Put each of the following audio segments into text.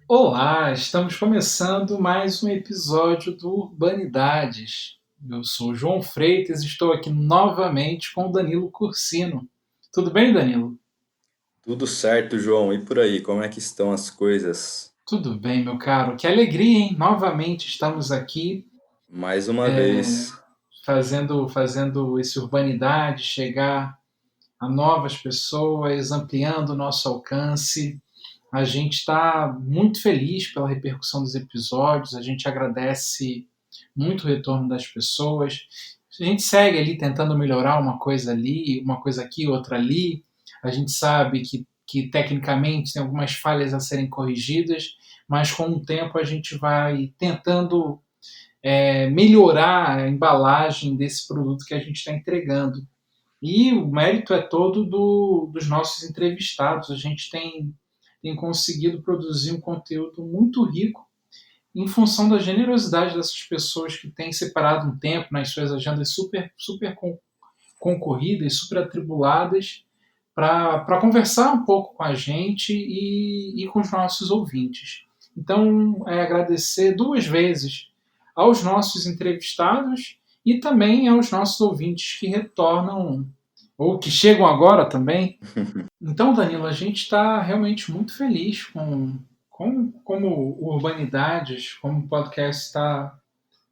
Olá, estamos começando mais um episódio do Urbanidades. Eu sou o João Freitas e estou aqui novamente com o Danilo Cursino. Tudo bem, Danilo? Tudo certo, João. E por aí, como é que estão as coisas? Tudo bem, meu caro. Que alegria, hein? Novamente estamos aqui Mais uma vez. fazendo esse Urbanidades chegar a novas pessoas, ampliando o nosso alcance. A gente está muito feliz pela repercussão dos episódios, a gente agradece muito o retorno das pessoas. A gente segue ali tentando melhorar uma coisa ali, uma coisa aqui, outra ali. A gente sabe que tecnicamente tem algumas falhas a serem corrigidas, mas com o tempo a gente vai tentando melhorar a embalagem desse produto que a gente está entregando. E o mérito é todo dos nossos entrevistados. A gente tem conseguido produzir um conteúdo muito rico em função da generosidade dessas pessoas que têm separado um tempo nas suas agendas super concorridas, super atribuladas, para conversar um pouco com a gente e com os nossos ouvintes. Então, agradecer duas vezes aos nossos entrevistados e também aos nossos ouvintes que retornam ou que chegam agora também. Então, Danilo, a gente está realmente muito feliz com como o Urbanidades, como o podcast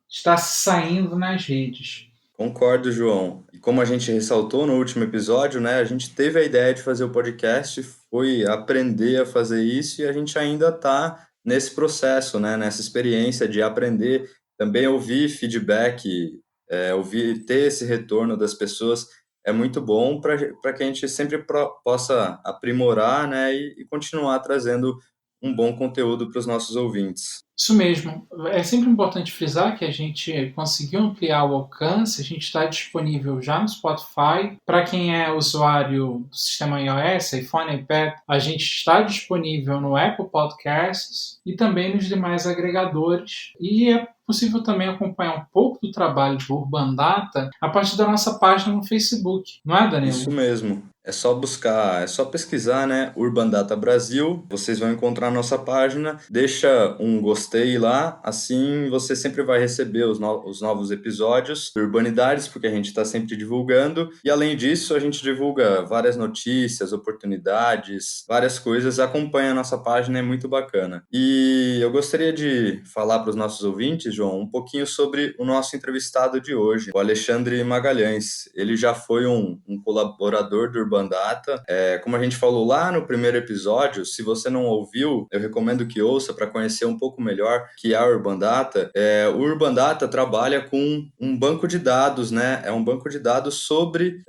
está saindo nas redes. Concordo, João. E como a gente ressaltou no último episódio, né, a gente teve a ideia de fazer o podcast, foi aprender a fazer isso e a gente ainda está nesse processo, né, nessa experiência de aprender, também ouvir feedback, ouvir, ter esse retorno das pessoas é muito bom para que a gente sempre possa aprimorar, né, e continuar trazendo um bom conteúdo para os nossos ouvintes. Isso mesmo. É sempre importante frisar que a gente conseguiu ampliar o alcance, a gente está disponível já no Spotify. Para quem é usuário do sistema iOS, iPhone, iPad, a gente está disponível no Apple Podcasts e também nos demais agregadores. E é possível também acompanhar um pouco do trabalho do Urban Data a partir da nossa página no Facebook, não é, Isso Danilo? mesmo. É só buscar, é só pesquisar, né? Urban Data Brasil. Vocês vão encontrar a nossa página. Deixa um gostei lá, assim você sempre vai receber os novos episódios do Urbanidades, porque a gente está sempre divulgando. E além disso, a gente divulga várias notícias, oportunidades, várias coisas. Acompanha a nossa página, é muito bacana. E eu gostaria de falar para os nossos ouvintes, João, um pouquinho sobre o nosso entrevistado de hoje, o Alexandre Magalhães. Ele já foi um colaborador do Urban Data. Como a gente falou lá no primeiro episódio, se você não ouviu, eu recomendo que ouça para conhecer um pouco melhor que é a Urban Data. O Urban Data trabalha com um banco de dados, né? É um banco de dados sobre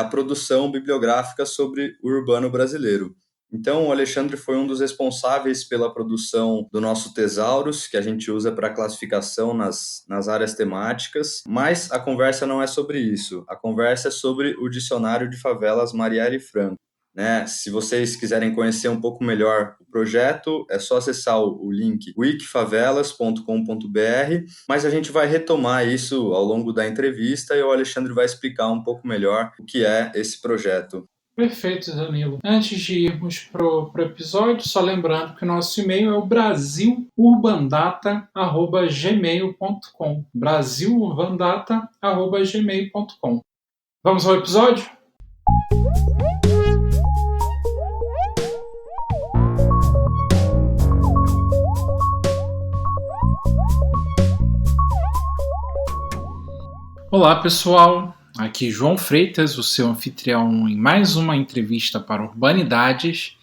a produção bibliográfica sobre o urbano brasileiro. Então, o Alexandre foi um dos responsáveis pela produção do nosso Tesaurus, que a gente usa para classificação nas áreas temáticas, mas a conversa não é sobre isso. A conversa é sobre o Dicionário de Favelas Marielle Franco. Né? Se vocês quiserem conhecer um pouco melhor o projeto, é só acessar o link wikifavelas.com.br, mas a gente vai retomar isso ao longo da entrevista e o Alexandre vai explicar um pouco melhor o que é esse projeto. Perfeito, Danilo. Antes de irmos pro episódio, só lembrando que o nosso e-mail é o brasilurbandata@gmail.com. brasilurbandata@gmail.com. Vamos ao episódio? Olá, pessoal. Aqui João Freitas, o seu anfitrião em mais uma entrevista para Urbanidades.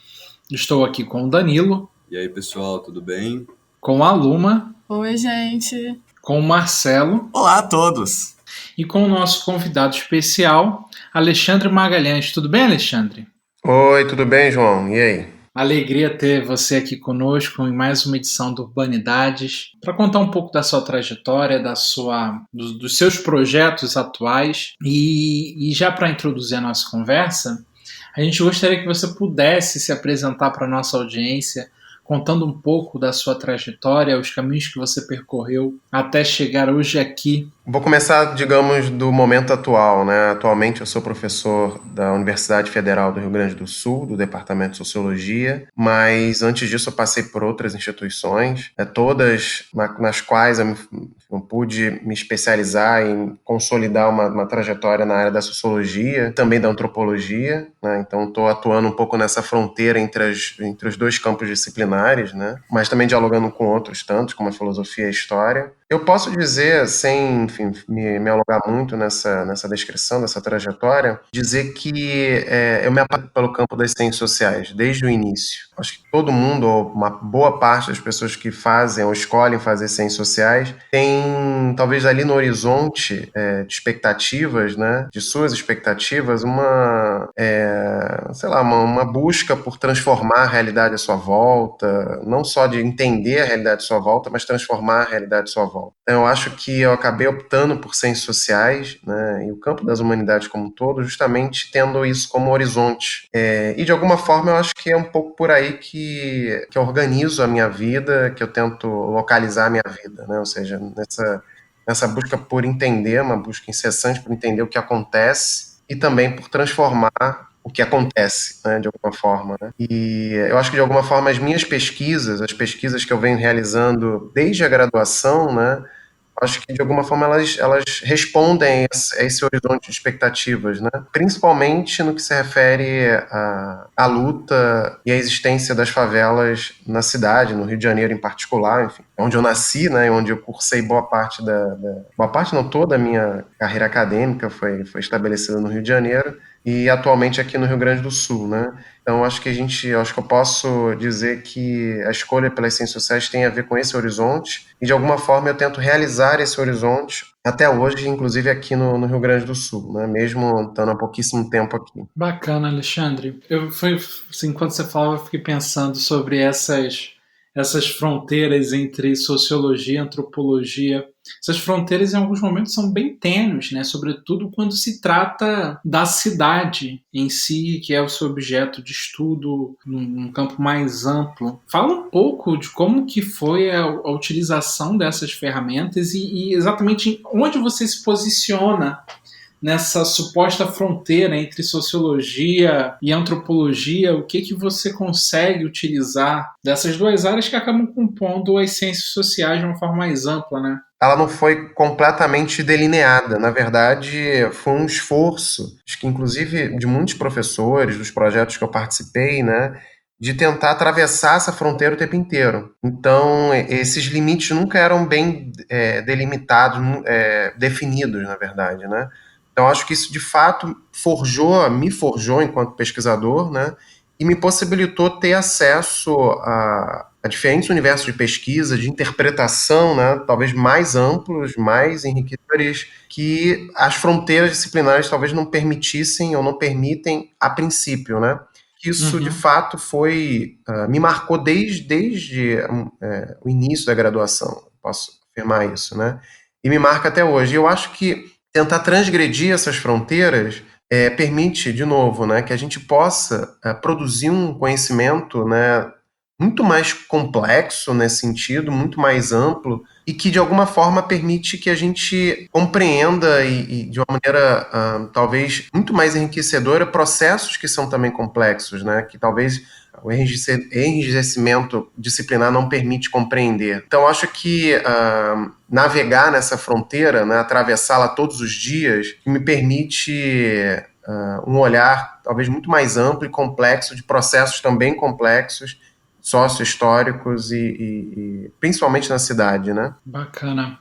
Estou aqui com o Danilo, E aí, pessoal, tudo bem? com a Luma, Oi, gente. com o Marcelo Olá a todos! e com o nosso convidado especial, Alexandre Magalhães. Tudo bem, Alexandre? Oi, tudo bem, João? E aí? Alegria ter você aqui conosco em mais uma edição do Urbanidades para contar um pouco da sua trajetória, dos seus projetos atuais e já para introduzir a nossa conversa, a gente gostaria que você pudesse se apresentar para a nossa audiência, contando um pouco da sua trajetória, os caminhos que você percorreu até chegar hoje aqui. Vou começar, digamos, do momento atual, né? Atualmente eu sou professor da Universidade Federal do Rio Grande do Sul, do Departamento de Sociologia, mas antes disso eu passei por outras instituições, todas nas quais eu pude me especializar em consolidar uma trajetória na área da sociologia, também da antropologia, né? Então estou atuando um pouco nessa fronteira entre os dois campos disciplinares, né? Mas também dialogando com outros tantos, como a filosofia e a história. Eu posso dizer, sem, enfim, me alongar muito nessa descrição dessa trajetória, dizer que eu me apaixonei pelo campo das ciências sociais desde o início. Acho que todo mundo, ou uma boa parte das pessoas que fazem ou escolhem fazer ciências sociais, tem, talvez ali no horizonte de expectativas, né, de suas expectativas, uma busca por transformar a realidade à sua volta, não só de entender a realidade à sua volta, mas transformar a realidade à sua volta. Então, eu acho que eu acabei optando por ciências sociais, né, e o campo das humanidades como um todo, justamente tendo isso como horizonte. E de alguma forma eu acho que é um pouco por aí que eu organizo a minha vida, que eu tento localizar a minha vida, né? Ou seja, nessa busca por entender, uma busca incessante por entender o que acontece e também por transformar o que acontece, né, de alguma forma, né? E eu acho que de alguma forma as pesquisas que eu venho realizando desde a graduação, né, acho que de alguma forma elas respondem a esse horizonte de expectativas, né? Principalmente no que se refere à luta e à existência das favelas na cidade, no Rio de Janeiro em particular, enfim, onde eu nasci, né? Onde eu cursei boa parte boa parte não, toda a minha carreira acadêmica foi estabelecida no Rio de Janeiro e atualmente aqui no Rio Grande do Sul, né? Então, acho que eu posso dizer que a escolha pelas ciências sociais tem a ver com esse horizonte e, de alguma forma, eu tento realizar esse horizonte até hoje, inclusive aqui no Rio Grande do Sul, né? Mesmo estando há pouquíssimo tempo aqui. Bacana, Alexandre. Enquanto você falava, eu fiquei pensando sobre essas fronteiras entre sociologia e antropologia. Essas fronteiras, em alguns momentos, são bem tênues, né? Sobretudo quando se trata da cidade em si, que é o seu objeto de estudo num campo mais amplo. Fala um pouco de como que foi a utilização dessas ferramentas e exatamente onde você se posiciona nessa suposta fronteira entre sociologia e antropologia, o que você consegue utilizar dessas duas áreas que acabam compondo as ciências sociais de uma forma mais ampla, né? Ela não foi completamente delineada. Na verdade, foi um esforço, acho que inclusive de muitos professores, dos projetos que eu participei, né, de tentar atravessar essa fronteira o tempo inteiro. Então, esses limites nunca eram bem delimitados, definidos, na verdade, né? Então, acho que isso, de fato, me forjou enquanto pesquisador, né? E me possibilitou ter acesso a diferentes universos de pesquisa, de interpretação, né? Talvez mais amplos, mais enriquecedores, que as fronteiras disciplinares talvez não permitissem ou não permitem a princípio, né? Isso, de fato, me marcou desde o início da graduação, posso afirmar isso, né? E me marca até hoje. Eu acho que tentar transgredir essas fronteiras permite, de novo, né, que a gente possa produzir um conhecimento, né, muito mais complexo nesse sentido, muito mais amplo, e que de alguma forma permite que a gente compreenda e de uma maneira talvez muito mais enriquecedora processos que são também complexos, né, que talvez o enrijecimento disciplinar não permite compreender. Então, acho que navegar nessa fronteira, né, atravessá-la todos os dias, me permite um olhar talvez muito mais amplo e complexo de processos também complexos, sócio-históricos e principalmente na cidade, né? Bacana.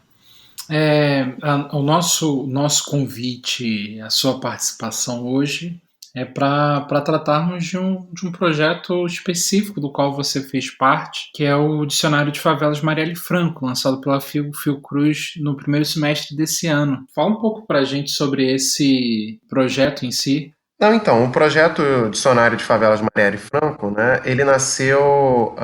O nosso convite, a sua participação hoje é para tratarmos de um projeto específico do qual você fez parte, que é o Dicionário de Favelas Marielle Franco, lançado pela Fiocruz no primeiro semestre desse ano. Fala um pouco para a gente sobre esse projeto em si. Não, então, o projeto Dicionário de Favelas Marielle Franco, né, ele nasceu,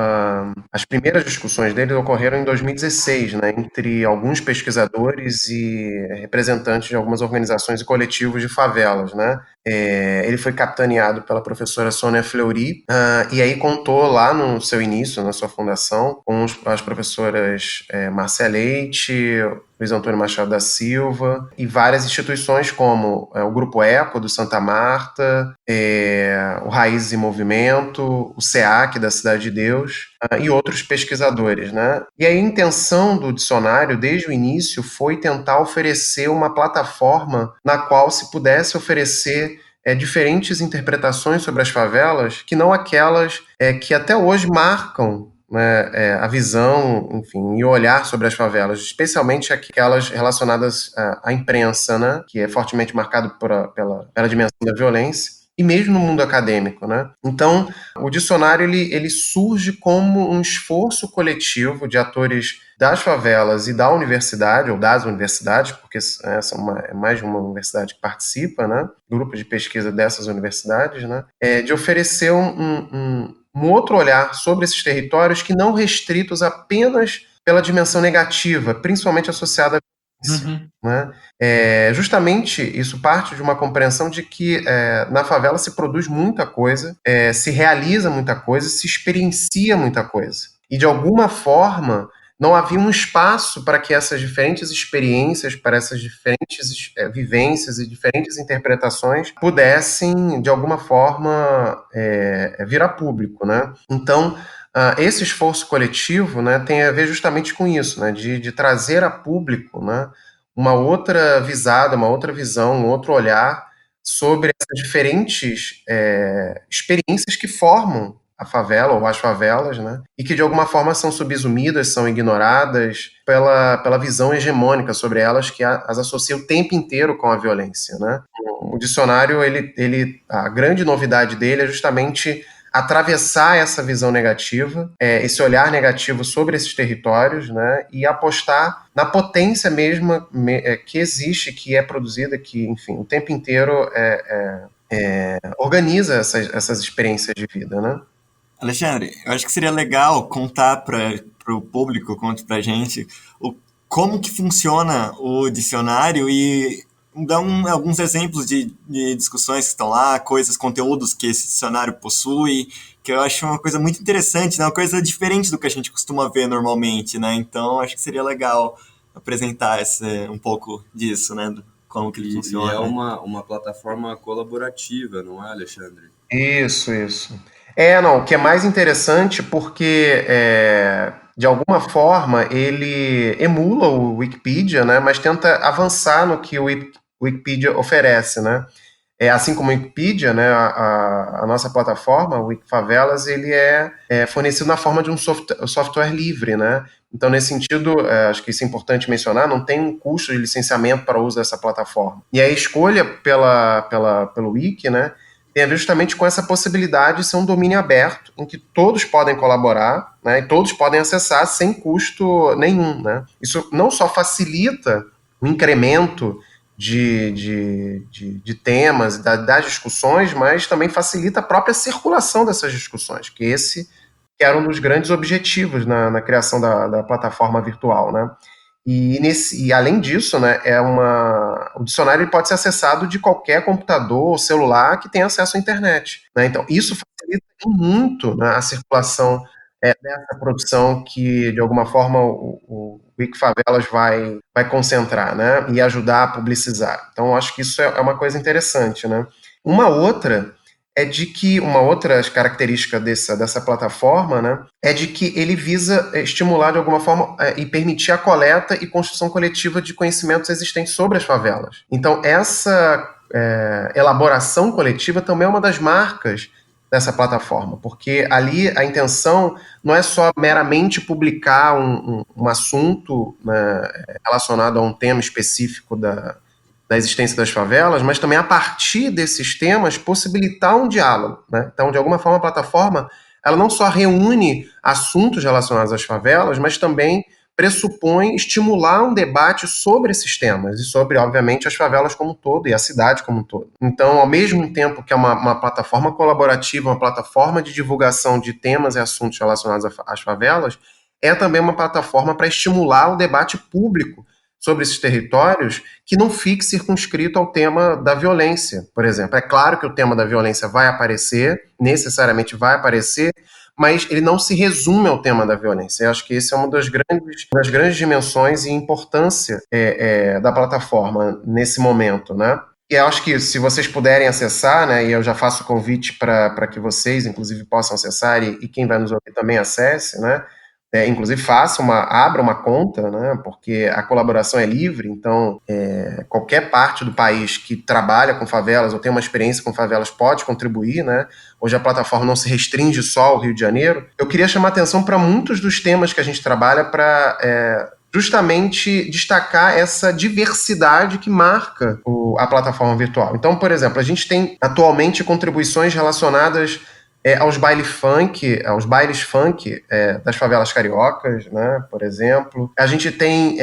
as primeiras discussões dele ocorreram em 2016, né, entre alguns pesquisadores e representantes de algumas organizações e coletivos de favelas, né. Ele foi capitaneado pela professora Sônia Fleury, e aí contou lá no seu início, na sua fundação, com as professoras Márcia Leite, Luiz Antônio Machado da Silva, e várias instituições como o Grupo Eco, do Santa Marta, o Raízes em Movimento, o SEAC, da Cidade de Deus, e outros pesquisadores, né? E a intenção do dicionário, desde o início, foi tentar oferecer uma plataforma na qual se pudesse oferecer diferentes interpretações sobre as favelas, que não aquelas que até hoje marcam, né, a visão, enfim, e o olhar sobre as favelas, especialmente aquelas relacionadas à imprensa, né, que é fortemente marcado pela dimensão da violência, e mesmo no mundo acadêmico, né? Então, o dicionário ele surge como um esforço coletivo de atores das favelas e da universidade, ou das universidades, porque é mais de uma universidade que participa, né? Grupo de pesquisa dessas universidades, né? De oferecer um outro olhar sobre esses territórios que não restritos apenas pela dimensão negativa, principalmente associada à violência, né? Justamente isso parte de uma compreensão de que na favela se produz muita coisa, se realiza muita coisa, se experiencia muita coisa. E de alguma forma não havia um espaço para que essas diferentes experiências, para essas diferentes vivências e diferentes interpretações pudessem, de alguma forma, vir a público, né? Então, esse esforço coletivo, né, tem a ver justamente com isso, né, de trazer a público, né, uma outra visada, uma outra visão, um outro olhar sobre essas diferentes experiências que formam a favela ou as favelas, né? E que de alguma forma são subsumidas, são ignoradas pela visão hegemônica sobre elas que as associa o tempo inteiro com a violência, né? O dicionário, a grande novidade dele é justamente atravessar essa visão negativa, esse olhar negativo sobre esses territórios, né, e apostar na potência mesma que existe, que é produzida, que, enfim, o tempo inteiro organiza essas experiências de vida, né? Alexandre, eu acho que seria legal contar para o público, conte para a gente, como que funciona o dicionário e dar alguns exemplos de discussões que estão lá, conteúdos que esse dicionário possui, que eu acho uma coisa muito interessante, né? Uma coisa diferente do que a gente costuma ver normalmente, né? Então, acho que seria legal apresentar um pouco disso, né? Como que ele funciona. E é uma plataforma colaborativa, não é, Alexandre? Isso. O que é mais interessante porque, de alguma forma, ele emula o Wikipedia, né, mas tenta avançar no que o Wikipedia oferece, né? Assim como o Wikipedia, né, a nossa plataforma, o Wikifavelas, ele é fornecido na forma de um software livre, né? Então, nesse sentido, acho que isso é importante mencionar, não tem um custo de licenciamento para o uso dessa plataforma. E a escolha pelo Wiki, né, tem a ver justamente com essa possibilidade de ser um domínio aberto, em que todos podem colaborar, né, e todos podem acessar sem custo nenhum, né? Isso não só facilita o incremento de temas, das discussões, mas também facilita a própria circulação dessas discussões, que era um dos grandes objetivos na criação da plataforma virtual, né? E além disso, né, o dicionário ele pode ser acessado de qualquer computador ou celular que tenha acesso à internet, né? Então, isso facilita muito, né, a circulação dessa produção que, de alguma forma, o Wikifavelas vai concentrar, né, e ajudar a publicizar. Então, acho que isso é uma coisa interessante, né? Uma outra característica dessa plataforma, né, é de que ele visa estimular de alguma forma e permitir a coleta e construção coletiva de conhecimentos existentes sobre as favelas. Então, essa elaboração coletiva também é uma das marcas dessa plataforma, porque ali a intenção não é só meramente publicar um assunto, né, relacionado a um tema específico da existência das favelas, mas também a partir desses temas possibilitar um diálogo, né? Então, de alguma forma, a plataforma ela não só reúne assuntos relacionados às favelas, mas também pressupõe estimular um debate sobre esses temas e sobre, obviamente, as favelas como um todo e a cidade como um todo. Então, ao mesmo tempo que é uma plataforma colaborativa, uma plataforma de divulgação de temas e assuntos relacionados às favelas, é também uma plataforma para estimular o debate público sobre esses territórios que não fique circunscrito ao tema da violência, por exemplo. É claro que o tema da violência vai aparecer, necessariamente vai aparecer, mas ele não se resume ao tema da violência. Eu acho que esse é uma das grandes dimensões e importância da plataforma nesse momento, né? E eu acho que se vocês puderem acessar, né, e eu já faço o convite para que vocês, inclusive, possam acessar e quem vai nos ouvir também acesse, né? Inclusive abra uma conta, né, porque a colaboração é livre, então qualquer parte do país que trabalha com favelas ou tem uma experiência com favelas pode contribuir, né? Hoje a plataforma não se restringe só ao Rio de Janeiro. Eu queria chamar atenção para muitos dos temas que a gente trabalha para justamente destacar essa diversidade que marca a plataforma virtual. Então, por exemplo, a gente tem atualmente contribuições relacionadas aos bailes funk das favelas cariocas, né, por exemplo. A gente tem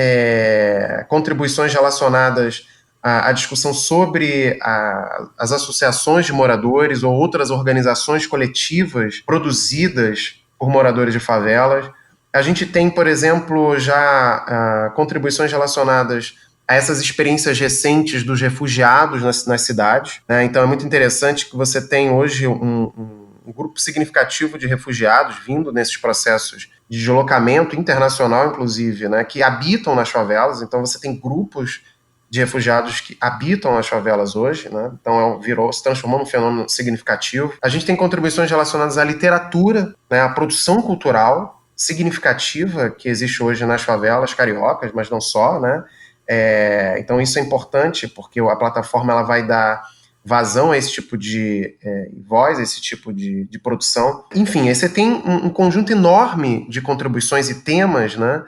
contribuições relacionadas à discussão sobre as associações de moradores ou outras organizações coletivas produzidas por moradores de favelas. A gente tem, por exemplo, já contribuições relacionadas a essas experiências recentes dos refugiados nas cidades, né? Então é muito interessante que você tem hoje um grupo significativo de refugiados vindo nesses processos de deslocamento internacional, inclusive, né, que habitam nas favelas. Então você tem grupos de refugiados que habitam as favelas hoje, né? Então se transformou num fenômeno significativo. A gente tem contribuições relacionadas à literatura, né, à produção cultural significativa que existe hoje nas favelas cariocas, mas não só, né? Então isso é importante porque a plataforma ela vai dar vazão a esse tipo de voz, a esse tipo de produção. Enfim, você tem um conjunto enorme de contribuições e temas, né,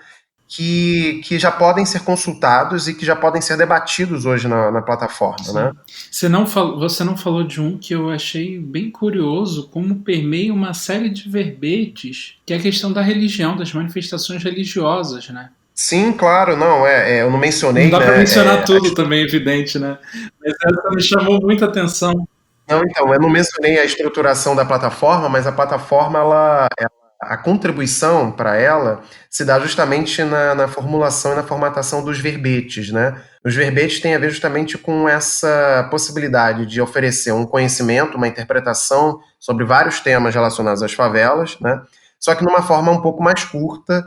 que já podem ser consultados e que já podem ser debatidos hoje na plataforma. Sim. Né? Você não falou de um que eu achei bem curioso, como permeia uma série de verbetes, que é a questão da religião, das manifestações religiosas, né? Sim, claro, não, eu não mencionei... Não dá para mencionar tudo também, evidente, né? Mas essa me chamou muita atenção. Não, então, eu não mencionei a estruturação da plataforma, mas a plataforma, a contribuição para ela se dá justamente na formulação e na formatação dos verbetes, né? Os verbetes têm a ver justamente com essa possibilidade de oferecer um conhecimento, uma interpretação sobre vários temas relacionados às favelas, né? Só que numa forma um pouco mais curta,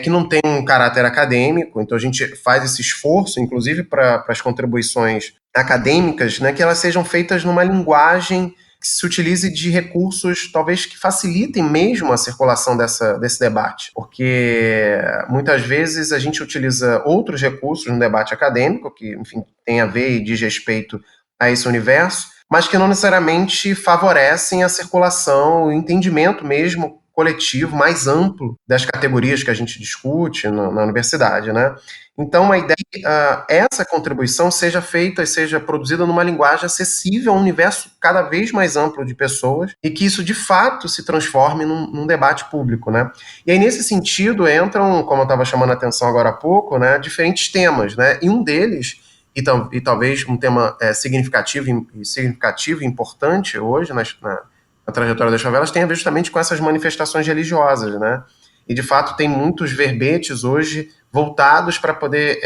que não tem um caráter acadêmico. Então a gente faz esse esforço, inclusive para as contribuições acadêmicas, né, que elas sejam feitas numa linguagem que se utilize de recursos talvez que facilitem mesmo a circulação desse debate, porque muitas vezes a gente utiliza outros recursos no debate acadêmico, que, enfim, tem a ver e diz respeito a esse universo, mas que não necessariamente favorecem a circulação, o entendimento mesmo coletivo mais amplo das categorias que a gente discute na universidade, né? Então, a ideia é que essa contribuição seja feita e seja produzida numa linguagem acessível a um universo cada vez mais amplo de pessoas e que isso, de fato, se transforme num debate público, né? E aí, nesse sentido, entram, como eu estava chamando a atenção agora há pouco, né, diferentes temas, né? E um deles, e talvez um tema significativo e importante hoje na trajetória das favelas, tem a ver justamente com essas manifestações religiosas, né? E, de fato, tem muitos verbetes hoje voltados para poder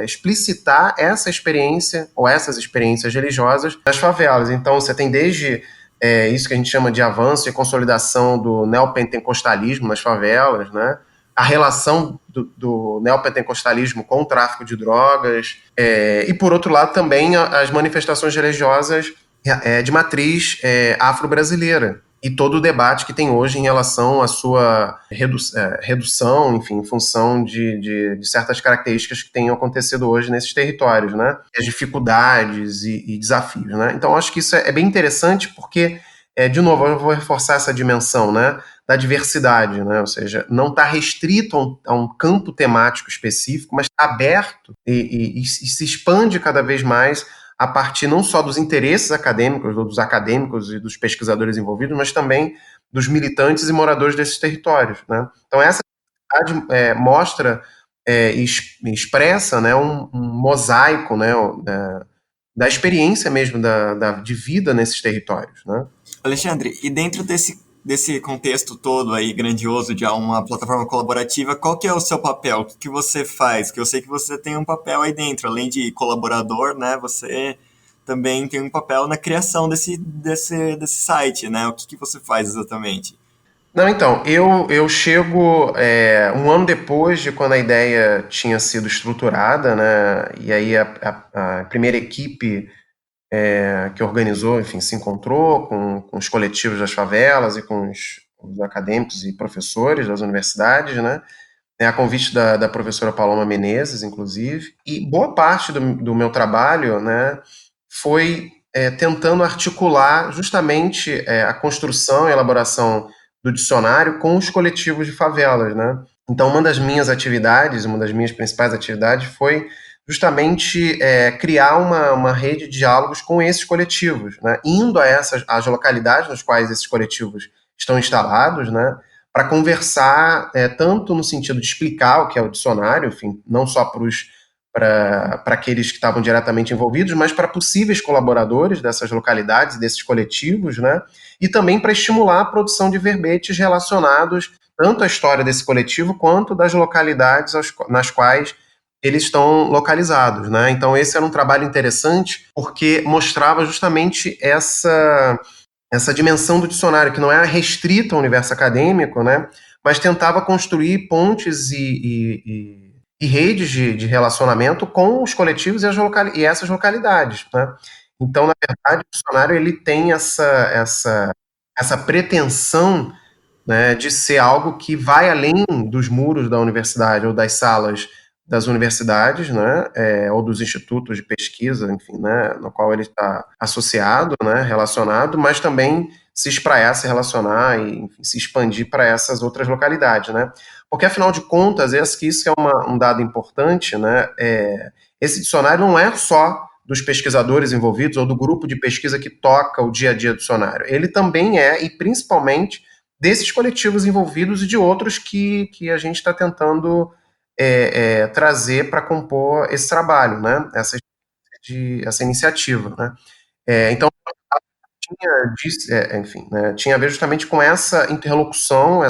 explicitar essa experiência ou essas experiências religiosas nas favelas. Então, você tem desde isso que a gente chama de avanço e consolidação do neopentecostalismo nas favelas, né? A relação do neopentecostalismo com o tráfico de drogas, e, por outro lado, também as manifestações religiosas de matriz afro-brasileira e todo o debate que tem hoje em relação à sua redução, enfim, em função de certas características que têm acontecido hoje nesses territórios, né? As dificuldades e desafios, né? Então, acho que isso é bem interessante porque, de novo, eu vou reforçar essa dimensão, né, da diversidade, né? Ou seja, não está restrito a um campo temático específico, mas está aberto e se expande cada vez mais a partir não só dos interesses acadêmicos, ou dos acadêmicos e dos pesquisadores envolvidos, mas também dos militantes e moradores desses territórios, né? Então, essa atividade mostra e expressa, né, um mosaico, né, da experiência mesmo de vida nesses territórios, né? Alexandre, e dentro desse desse contexto todo aí grandioso de uma plataforma colaborativa, qual que é o seu papel? O que você faz? Que eu sei que você tem um papel aí dentro, além de colaborador, né? Você também tem um papel na criação desse site, né? O que você faz exatamente? Não, então, eu chego um ano depois de quando a ideia tinha sido estruturada, né? E aí a primeira equipe que organizou, enfim, se encontrou com os coletivos das favelas e com os acadêmicos e professores das universidades, né? A convite da professora Paloma Menezes, inclusive. E boa parte do meu trabalho, né, foi tentando articular justamente a construção e elaboração do dicionário com os coletivos de favelas, né? Então, uma das minhas principais atividades foi justamente criar uma rede de diálogos com esses coletivos, né? Indo às localidades nas quais esses coletivos estão instalados, né? Para conversar tanto no sentido de explicar o que é o dicionário, enfim, não só para aqueles que estavam diretamente envolvidos, mas para possíveis colaboradores dessas localidades, desses coletivos, né? E também para estimular a produção de verbetes relacionados tanto à história desse coletivo quanto das localidades nas quais eles estão localizados, né? Então esse era um trabalho interessante porque mostrava justamente essa dimensão do dicionário, que não era restrita ao universo acadêmico, né, mas tentava construir pontes e redes de relacionamento com os coletivos e essas localidades, né. Então, na verdade, o dicionário ele tem essa pretensão, né, de ser algo que vai além dos muros da universidade ou das salas das universidades, né, ou dos institutos de pesquisa, enfim, né, no qual ele está associado, né, relacionado, mas também se espraiar, se relacionar e enfim, se expandir para essas outras localidades, né, porque afinal de contas, isso que é um dado importante, né, esse dicionário não é só dos pesquisadores envolvidos ou do grupo de pesquisa que toca o dia a dia do dicionário, ele também e principalmente desses coletivos envolvidos e de outros que a gente está tentando trazer para compor esse trabalho, né? Essa iniciativa, né? Então, enfim, né, tinha a ver justamente com essa interlocução,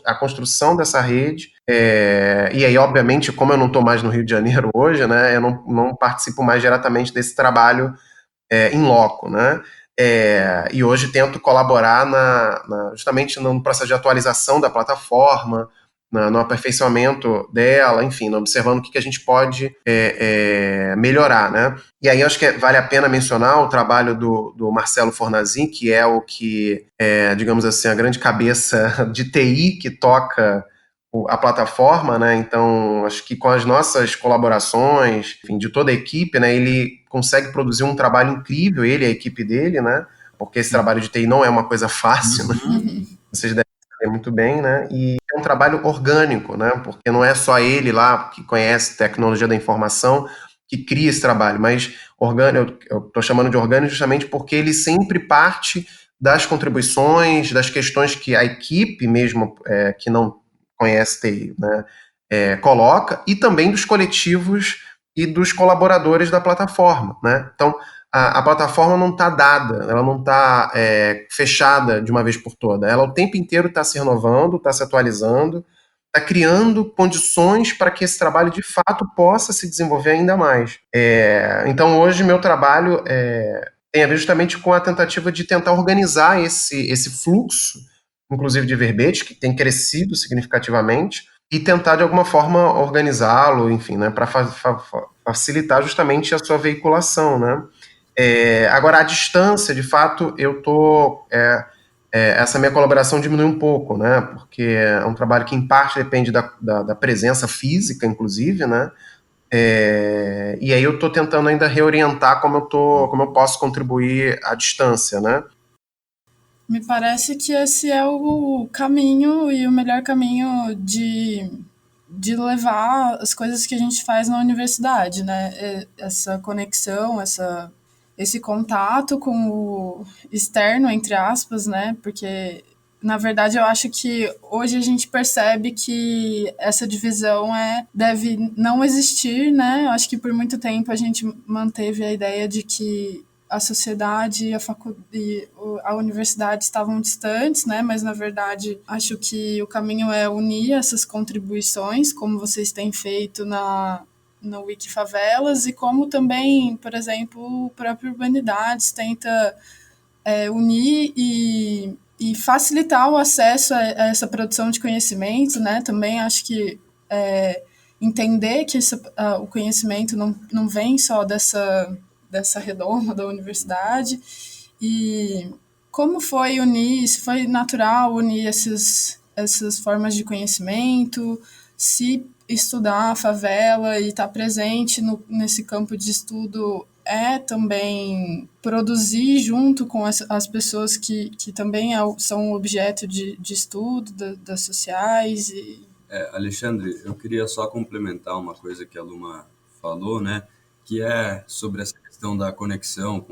a construção dessa rede. E aí, obviamente, como eu não estou mais no Rio de Janeiro hoje, né, eu não participo mais diretamente desse trabalho em loco, né? E hoje tento colaborar justamente no processo de atualização da plataforma, no aperfeiçoamento dela, enfim, observando o que a gente pode melhorar, né? E aí acho que vale a pena mencionar o trabalho do Marcelo Fornazin, que é o que digamos assim, a grande cabeça de TI que toca a plataforma, né? Então, acho que com as nossas colaborações, enfim, de toda a equipe, né, ele consegue produzir um trabalho incrível, ele e a equipe dele, né? Porque esse trabalho de TI não é uma coisa fácil, né? Vocês devem saber muito bem, né? E é um trabalho orgânico, né? Porque não é só ele lá que conhece tecnologia da informação que cria esse trabalho, mas orgânico, eu estou chamando de orgânico justamente porque ele sempre parte das contribuições, das questões que a equipe mesmo, que não conhece TI, né, coloca, e também dos coletivos e dos colaboradores da plataforma, né? Então, a plataforma não está dada, ela não está fechada de uma vez por toda. Ela o tempo inteiro está se renovando, está se atualizando, está criando condições para que esse trabalho de fato possa se desenvolver ainda mais. Então, hoje, meu trabalho tem a ver justamente com a tentativa de tentar organizar esse fluxo, inclusive de verbetes, que tem crescido significativamente, e tentar, de alguma forma, organizá-lo, enfim, né, para facilitar justamente a sua veiculação, né. Agora, à distância, de fato, eu tô... essa minha colaboração diminui um pouco, né, porque é um trabalho que, em parte, depende da presença física, inclusive, né, e aí eu estou tentando ainda reorientar como eu posso contribuir à distância, né. Me parece que esse é o caminho e o melhor caminho de levar as coisas que a gente faz na universidade, né? Essa conexão, esse contato com o externo, entre aspas, né? Porque, na verdade, eu acho que hoje a gente percebe que essa divisão deve não existir, né? Eu acho que por muito tempo a gente manteve a ideia de que a sociedade e a universidade estavam distantes, né? Mas, na verdade, acho que o caminho é unir essas contribuições, como vocês têm feito no Wikifavelas, e como também, por exemplo, o próprio Urbanidades tenta unir e facilitar o acesso a essa produção de conhecimento, né? Também acho que entender que o conhecimento não vem só dessa redoma da universidade, e como foi unir, se foi natural unir essas formas de conhecimento, se estudar a favela e estar presente nesse campo de estudo também produzir junto com as pessoas que também são objeto de estudo das sociais. Alexandre, eu queria só complementar uma coisa que a Luma falou, né, que é sobre essa questão da conexão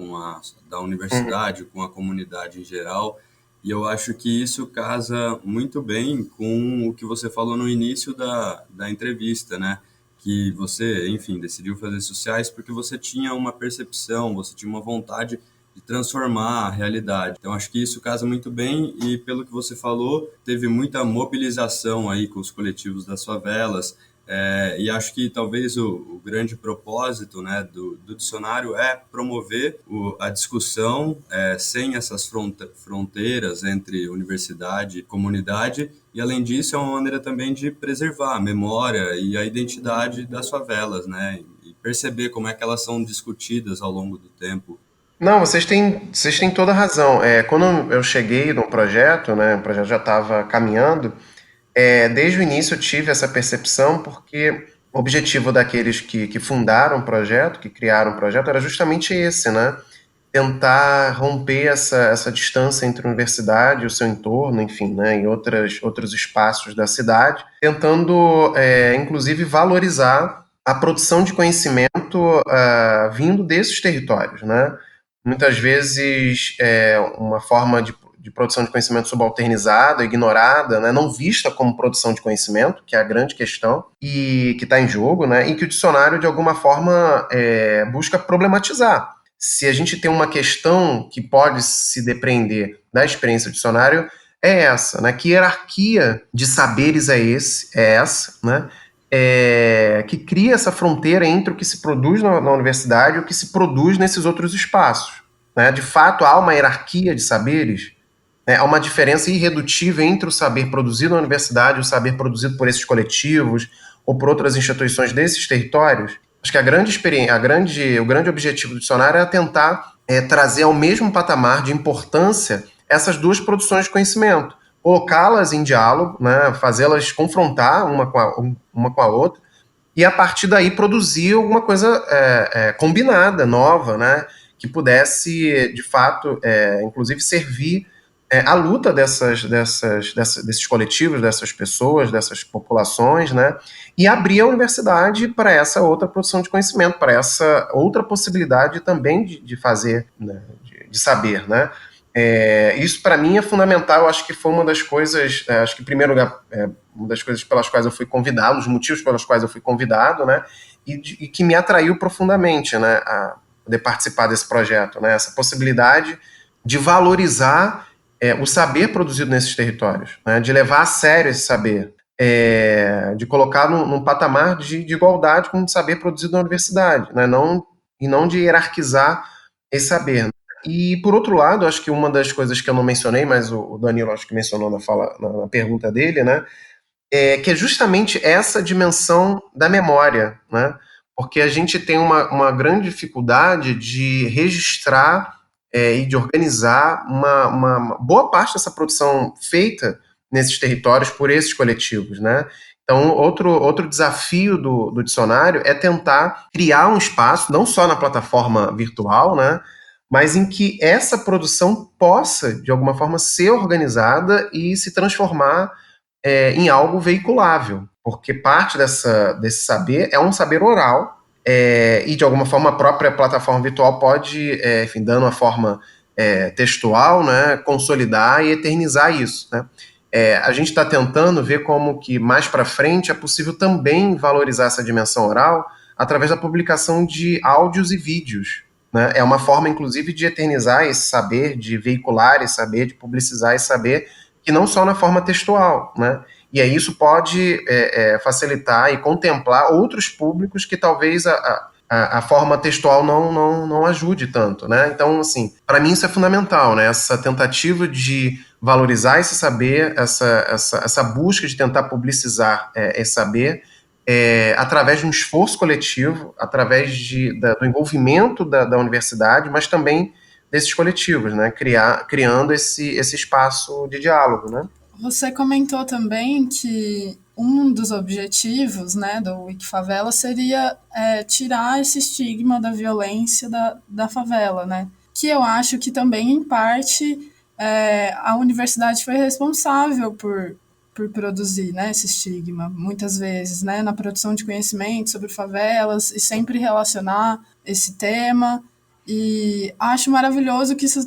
da universidade com a comunidade em geral, e eu acho que isso casa muito bem com o que você falou no início da entrevista, né, que você, enfim, decidiu fazer sociais porque você tinha uma percepção, você tinha uma vontade de transformar a realidade. Então, acho que isso casa muito bem e, pelo que você falou, teve muita mobilização aí com os coletivos das favelas, e acho que talvez o grande propósito, né, do dicionário é promover a discussão sem essas fronteiras entre universidade e comunidade, e além disso é uma maneira também de preservar a memória e a identidade das favelas, né, e perceber como é que elas são discutidas ao longo do tempo. Não, vocês têm toda a razão. Quando eu cheguei no projeto, né, o projeto já estava caminhando, desde o início eu tive essa percepção, porque o objetivo daqueles que fundaram o projeto, que criaram o projeto, era justamente esse, né? Tentar romper essa distância entre a universidade e o seu entorno, enfim, né, em outros espaços da cidade, tentando, inclusive, valorizar a produção de conhecimento vindo desses territórios, né? Muitas vezes uma forma de produção de conhecimento subalternizada, ignorada, né, não vista como produção de conhecimento, que é a grande questão, e que está em jogo, né, e que o dicionário, de alguma forma, busca problematizar. Se a gente tem uma questão que pode se depreender da experiência do dicionário, é essa, né? Que hierarquia de saberes é essa, né? Que cria essa fronteira entre o que se produz na universidade e o que se produz nesses outros espaços, né? De fato, há uma hierarquia de saberes, né? Há uma diferença irredutível entre o saber produzido na universidade e o saber produzido por esses coletivos ou por outras instituições desses territórios. Acho que o grande objetivo do dicionário é tentar trazer ao mesmo patamar de importância essas duas produções de conhecimento, colocá-las em diálogo, né, fazê-las confrontar uma com a outra, e a partir daí produzir alguma coisa combinada, nova, né, que pudesse, de fato, inclusive servir a luta desses coletivos, dessas pessoas, dessas populações, né, e abrir a universidade para essa outra produção de conhecimento, para essa outra possibilidade também de fazer, né, de saber, né. Isso para mim é fundamental. Eu acho que foi uma das coisas, acho que em primeiro lugar, uma das coisas pelas quais eu fui convidado, os motivos pelos quais eu fui convidado, né, e que me atraiu profundamente, né, a poder participar desse projeto, né, essa possibilidade de valorizar o saber produzido nesses territórios, né, de levar a sério esse saber, de colocar num patamar de igualdade com o saber produzido na universidade, né, não de hierarquizar esse saber. E, por outro lado, acho que uma das coisas que eu não mencionei, mas o Danilo acho que mencionou na pergunta dele, né, que é justamente essa dimensão da memória, né, porque a gente tem uma grande dificuldade de registrar e de organizar uma boa parte dessa produção feita nesses territórios por esses coletivos, né. Então, outro desafio do dicionário é tentar criar um espaço, não só na plataforma virtual, né, mas em que essa produção possa, de alguma forma, ser organizada e se transformar em algo veiculável, porque parte desse saber é um saber oral, e, de alguma forma, a própria plataforma virtual pode, enfim, dando uma forma textual, né, consolidar e eternizar isso, né. A gente está tentando ver como que, mais para frente, é possível também valorizar essa dimensão oral através da publicação de áudios e vídeos, né? É uma forma, inclusive, de eternizar esse saber, de veicular esse saber, de publicizar esse saber, que não só na forma textual, né? E aí isso pode facilitar e contemplar outros públicos que talvez a forma textual não ajude tanto, né? Então, assim, para mim isso é fundamental, né? Essa tentativa de valorizar esse saber, essa busca de tentar publicizar esse saber, através de um esforço coletivo, através do envolvimento da universidade, mas também desses coletivos, né? Criando esse espaço de diálogo, né? Você comentou também que um dos objetivos, né, do Wikifavela seria tirar esse estigma da violência da favela, né? Que eu acho que também, em parte, a universidade foi responsável por produzir, né, esse estigma, muitas vezes, né, na produção de conhecimento sobre favelas e sempre relacionar esse tema. E acho maravilhoso que isso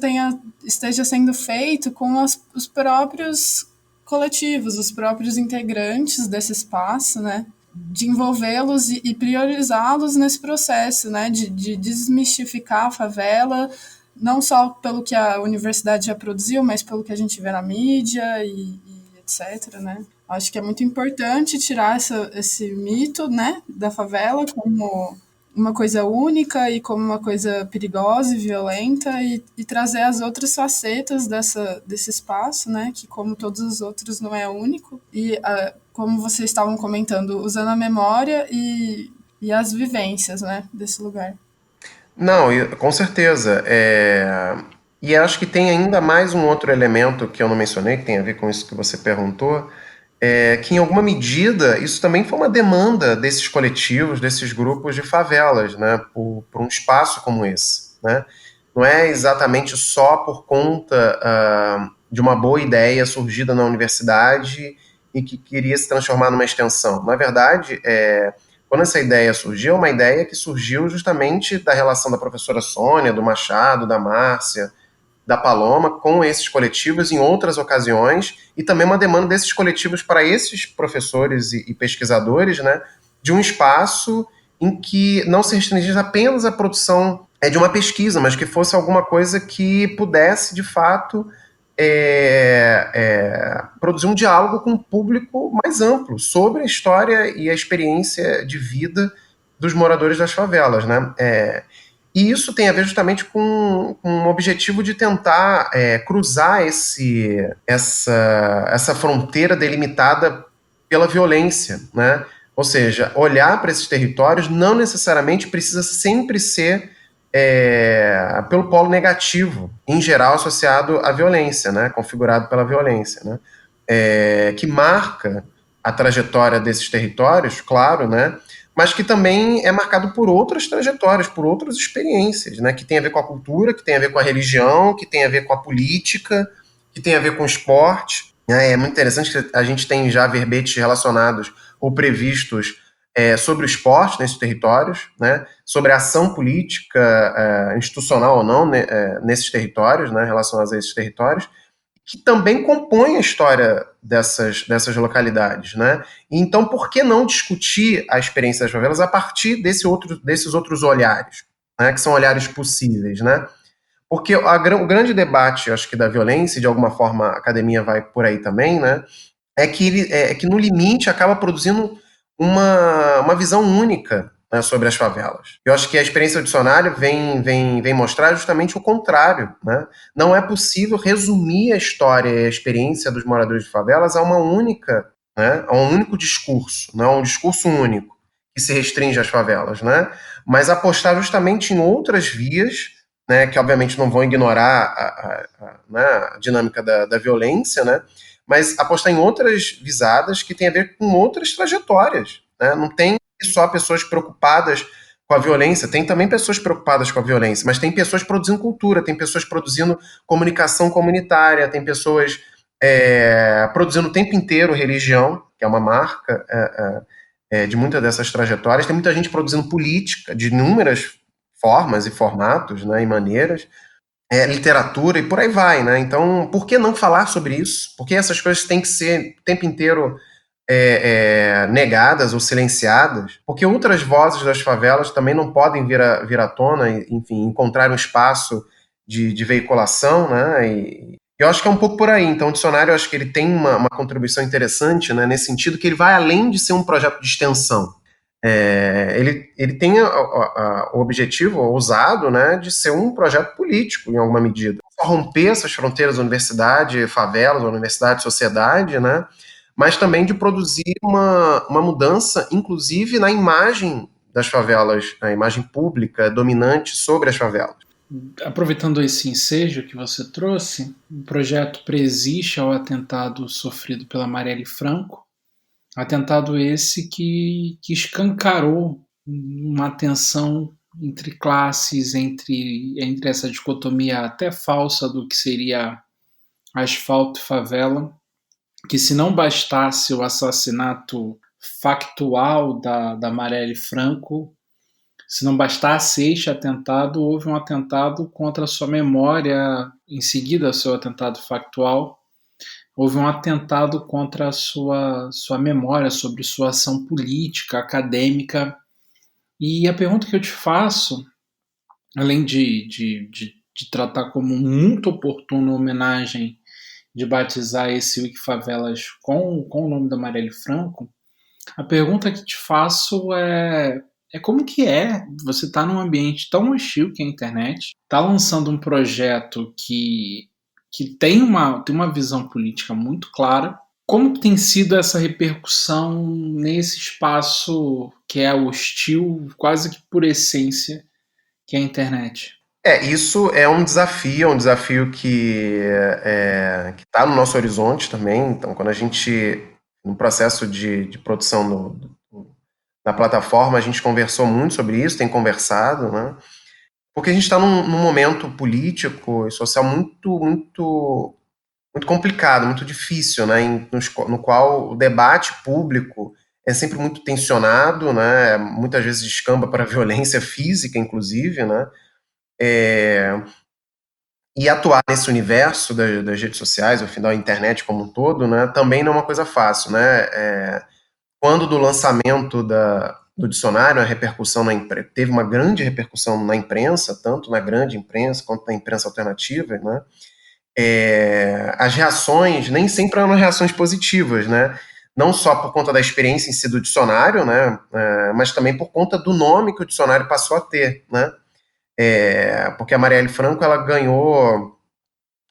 esteja sendo feito com os próprios coletivos, os próprios integrantes desse espaço, né, de envolvê-los e priorizá-los nesse processo, né, de desmistificar a favela, não só pelo que a universidade já produziu, mas pelo que a gente vê na mídia e etc, né. Acho que é muito importante tirar esse mito, né, da favela como uma coisa única e como uma coisa perigosa e violenta e trazer as outras facetas desse espaço, né, que como todos os outros não é único, e como vocês estavam comentando, usando a memória e as vivências, né, desse lugar. Não, com certeza. E acho que tem ainda mais um outro elemento que eu não mencionei, que tem a ver com isso que você perguntou, que em alguma medida isso também foi uma demanda desses coletivos, desses grupos de favelas, né, por um espaço como esse, né? Não é exatamente só por conta de uma boa ideia surgida na universidade e que queria se transformar numa extensão. Na verdade, quando essa ideia surgiu, é uma ideia que surgiu justamente da relação da professora Sônia, do Machado, da Márcia, da Paloma com esses coletivos em outras ocasiões, e também uma demanda desses coletivos para esses professores e pesquisadores, né, de um espaço em que não se restringisse apenas à produção de uma pesquisa, mas que fosse alguma coisa que pudesse, de fato, produzir um diálogo com um público mais amplo sobre a história e a experiência de vida dos moradores das favelas, né? E isso tem a ver justamente com o objetivo de tentar cruzar essa fronteira delimitada pela violência, né? Ou seja, olhar para esses territórios não necessariamente precisa sempre ser pelo polo negativo, em geral associado à violência, né? Configurado pela violência, né? Que marca a trajetória desses territórios, claro, né? Mas que também é marcado por outras trajetórias, por outras experiências, né? Que tem a ver com a cultura, que tem a ver com a religião, que tem a ver com a política, que tem a ver com o esporte. É muito interessante que a gente tem já verbetes relacionados ou previstos sobre o esporte nesses territórios, né? Sobre a ação política institucional ou não nesses territórios, né? Relacionados a esses territórios, que também compõem a história dessas localidades, né? Então, por que não discutir a experiência das favelas a partir desses outros olhares, né? Que são olhares possíveis, né? Porque o grande debate, acho que da violência, e de alguma forma a academia vai por aí também, né? É que no limite acaba produzindo uma visão única, né, sobre as favelas. Eu acho que a experiência do dicionário vem mostrar justamente o contrário, né? Não é possível resumir a história e a experiência dos moradores de favelas a uma única, né, a um único discurso, não a um discurso único que se restringe às favelas, né? Mas apostar justamente em outras vias, né, que obviamente não vão ignorar a dinâmica da violência, né? Mas apostar em outras visadas que têm a ver com outras trajetórias, né? Não tem só pessoas preocupadas com a violência, tem também pessoas preocupadas com a violência, mas tem pessoas produzindo cultura, tem pessoas produzindo comunicação comunitária, tem pessoas produzindo o tempo inteiro religião, que é uma marca de muitas dessas trajetórias, tem muita gente produzindo política de inúmeras formas e formatos, né, e maneiras, literatura e por aí vai, né? Então, por que não falar sobre isso? Porque essas coisas têm que ser o tempo inteiro negadas ou silenciadas, porque outras vozes das favelas também não podem vir à tona, enfim, encontrar um espaço de veiculação, né? E eu acho que é um pouco por aí. Então, o dicionário, eu acho que ele tem uma contribuição interessante, né, nesse sentido que ele vai além de ser um projeto de extensão. Ele tem o objetivo ousado, né, de ser um projeto político, em alguma medida. Romper essas fronteiras universidade, favelas, universidade, sociedade, né, mas também de produzir uma mudança, inclusive na imagem das favelas, a imagem pública dominante sobre as favelas. Aproveitando esse ensejo que você trouxe, o projeto preexiste ao atentado sofrido pela Marielle Franco, atentado esse que escancarou uma tensão entre classes, entre essa dicotomia até falsa do que seria asfalto e favela, que se não bastasse o assassinato factual da Marielle Franco, se não bastasse este atentado, houve um atentado contra a sua memória, em seguida ao seu atentado factual, houve um atentado contra a sua memória sobre sua ação política, acadêmica. E a pergunta que eu te faço, além de tratar como muito oportuna homenagem de batizar esse Wikifavelas com o nome da Marielle Franco, a pergunta que te faço é como que você estar num ambiente tão hostil que é a internet, tá lançando um projeto que tem uma visão política muito clara. Como tem sido essa repercussão nesse espaço que é hostil, quase que por essência, que é a internet? Isso é um desafio que está no nosso horizonte também. Então, quando a gente, no processo de produção da plataforma, a gente conversou muito sobre isso, tem conversado, né? Porque a gente está num momento político e social muito, muito, muito complicado, muito difícil, né? No qual o debate público é sempre muito tensionado, né? Muitas vezes descamba para violência física, inclusive, né? E atuar nesse universo das redes sociais, ou afinal a internet como um todo, né, também não é uma coisa fácil, né? Quando do lançamento do dicionário, a repercussão teve uma grande repercussão na imprensa, tanto na grande imprensa quanto na imprensa alternativa, né? As reações nem sempre eram reações positivas, né? Não só por conta da experiência em si do dicionário, né? Mas também por conta do nome que o dicionário passou a ter, né? Porque a Marielle Franco, ela ganhou,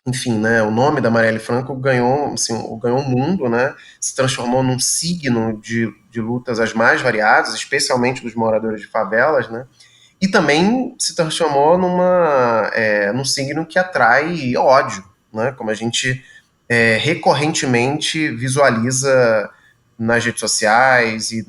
enfim, né, o nome da Marielle Franco ganhou o mundo, né, se transformou num signo de lutas as mais variadas, especialmente dos moradores de favelas, né, e também se transformou num signo que atrai ódio, né, como a gente recorrentemente visualiza nas redes sociais e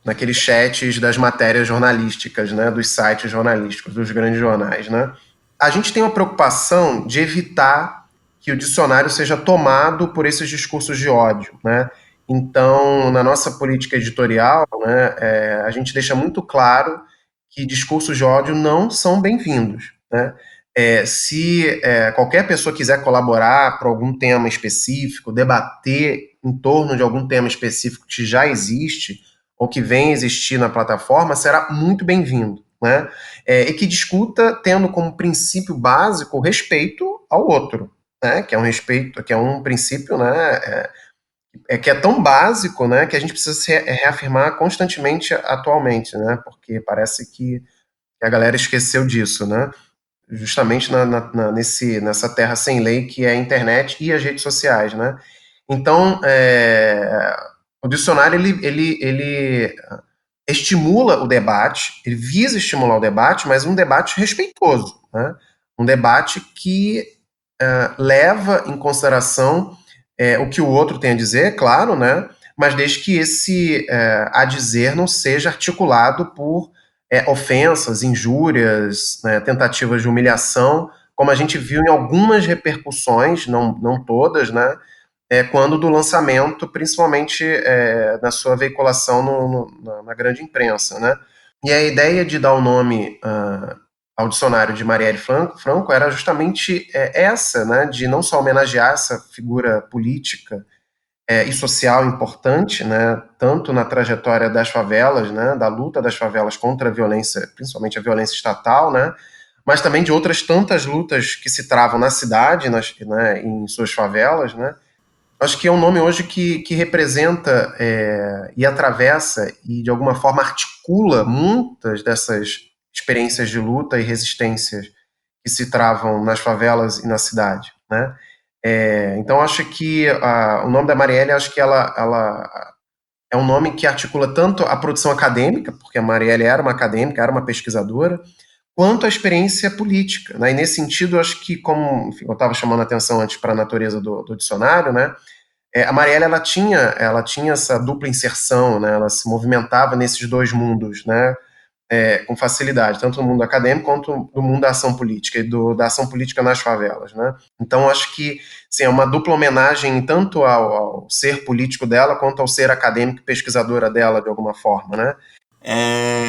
naqueles chats das matérias jornalísticas, né, dos sites jornalísticos, dos grandes jornais, né. A gente tem uma preocupação de evitar que o dicionário seja tomado por esses discursos de ódio, né. Então, na nossa política editorial, né, a gente deixa muito claro que discursos de ódio não são bem-vindos, né. Se qualquer pessoa quiser colaborar para algum tema específico, debater em torno de algum tema específico que já existe, ou que vem existir na plataforma, será muito bem-vindo, né? E que discuta tendo como princípio básico o respeito ao outro, né? Que é um princípio, né? Que é tão básico, né? Que a gente precisa se reafirmar constantemente atualmente, né? Porque parece que a galera esqueceu disso, né? Justamente nessa terra sem lei que é a internet e as redes sociais, né? Então, o dicionário, ele estimula o debate, ele visa estimular o debate, mas um debate respeitoso, né? Um debate que leva em consideração o que o outro tem a dizer, claro, né? Mas desde que esse a dizer não seja articulado por ofensas, injúrias, né, tentativas de humilhação, como a gente viu em algumas repercussões, não todas, né? Quando do lançamento, principalmente na sua veiculação na grande imprensa, né? E a ideia de dar o nome ao dicionário de Marielle Franco era justamente essa, né? De não só homenagear essa figura política e social importante, né, tanto na trajetória das favelas, né, da luta das favelas contra a violência, principalmente a violência estatal, né, mas também de outras tantas lutas que se travam na cidade, né, em suas favelas, né. Acho que é um nome hoje que representa e atravessa e, de alguma forma, articula muitas dessas experiências de luta e resistências que se travam nas favelas e na cidade, né? Então, acho que o nome da Marielle, acho que ela é um nome que articula tanto a produção acadêmica, porque a Marielle era uma acadêmica, era uma pesquisadora, quanto a experiência política, né? E nesse sentido, acho que, como enfim, eu estava chamando a atenção antes para a natureza do dicionário, né? A Marielle ela tinha essa dupla inserção, né? Ela se movimentava nesses dois mundos, né? Com facilidade, tanto no mundo acadêmico quanto no mundo da ação política e da ação política nas favelas, né? Então, acho que sim, é uma dupla homenagem tanto ao ser político dela quanto ao ser acadêmico e pesquisadora dela, de alguma forma, né?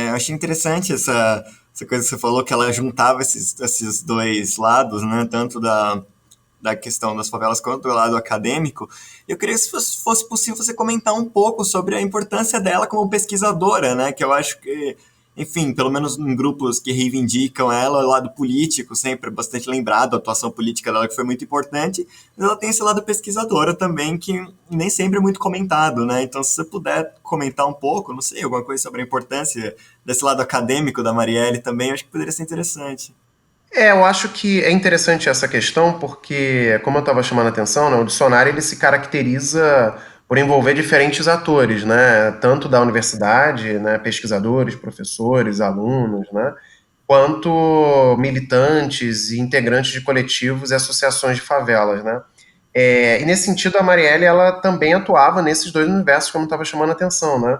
Eu achei interessante essa coisa que você falou, que ela juntava esses dois lados, né? Tanto da questão das favelas quanto do lado acadêmico. Eu queria, se fosse possível, você comentar um pouco sobre a importância dela como pesquisadora, né? Que eu acho que, enfim, pelo menos em grupos que reivindicam ela, o lado político, sempre bastante lembrado, a atuação política dela que foi muito importante, mas ela tem esse lado pesquisadora também, que nem sempre é muito comentado, né? Então, se você puder comentar um pouco, não sei, alguma coisa sobre a importância desse lado acadêmico da Marielle também, eu acho que poderia ser interessante. Eu acho que é interessante essa questão porque, como eu estava chamando a atenção, né, o dicionário ele se caracteriza por envolver diferentes atores, né, tanto da universidade, né, pesquisadores, professores, alunos, né, quanto militantes e integrantes de coletivos e associações de favelas, né. E nesse sentido a Marielle ela também atuava nesses dois universos, como eu estava chamando a atenção, né.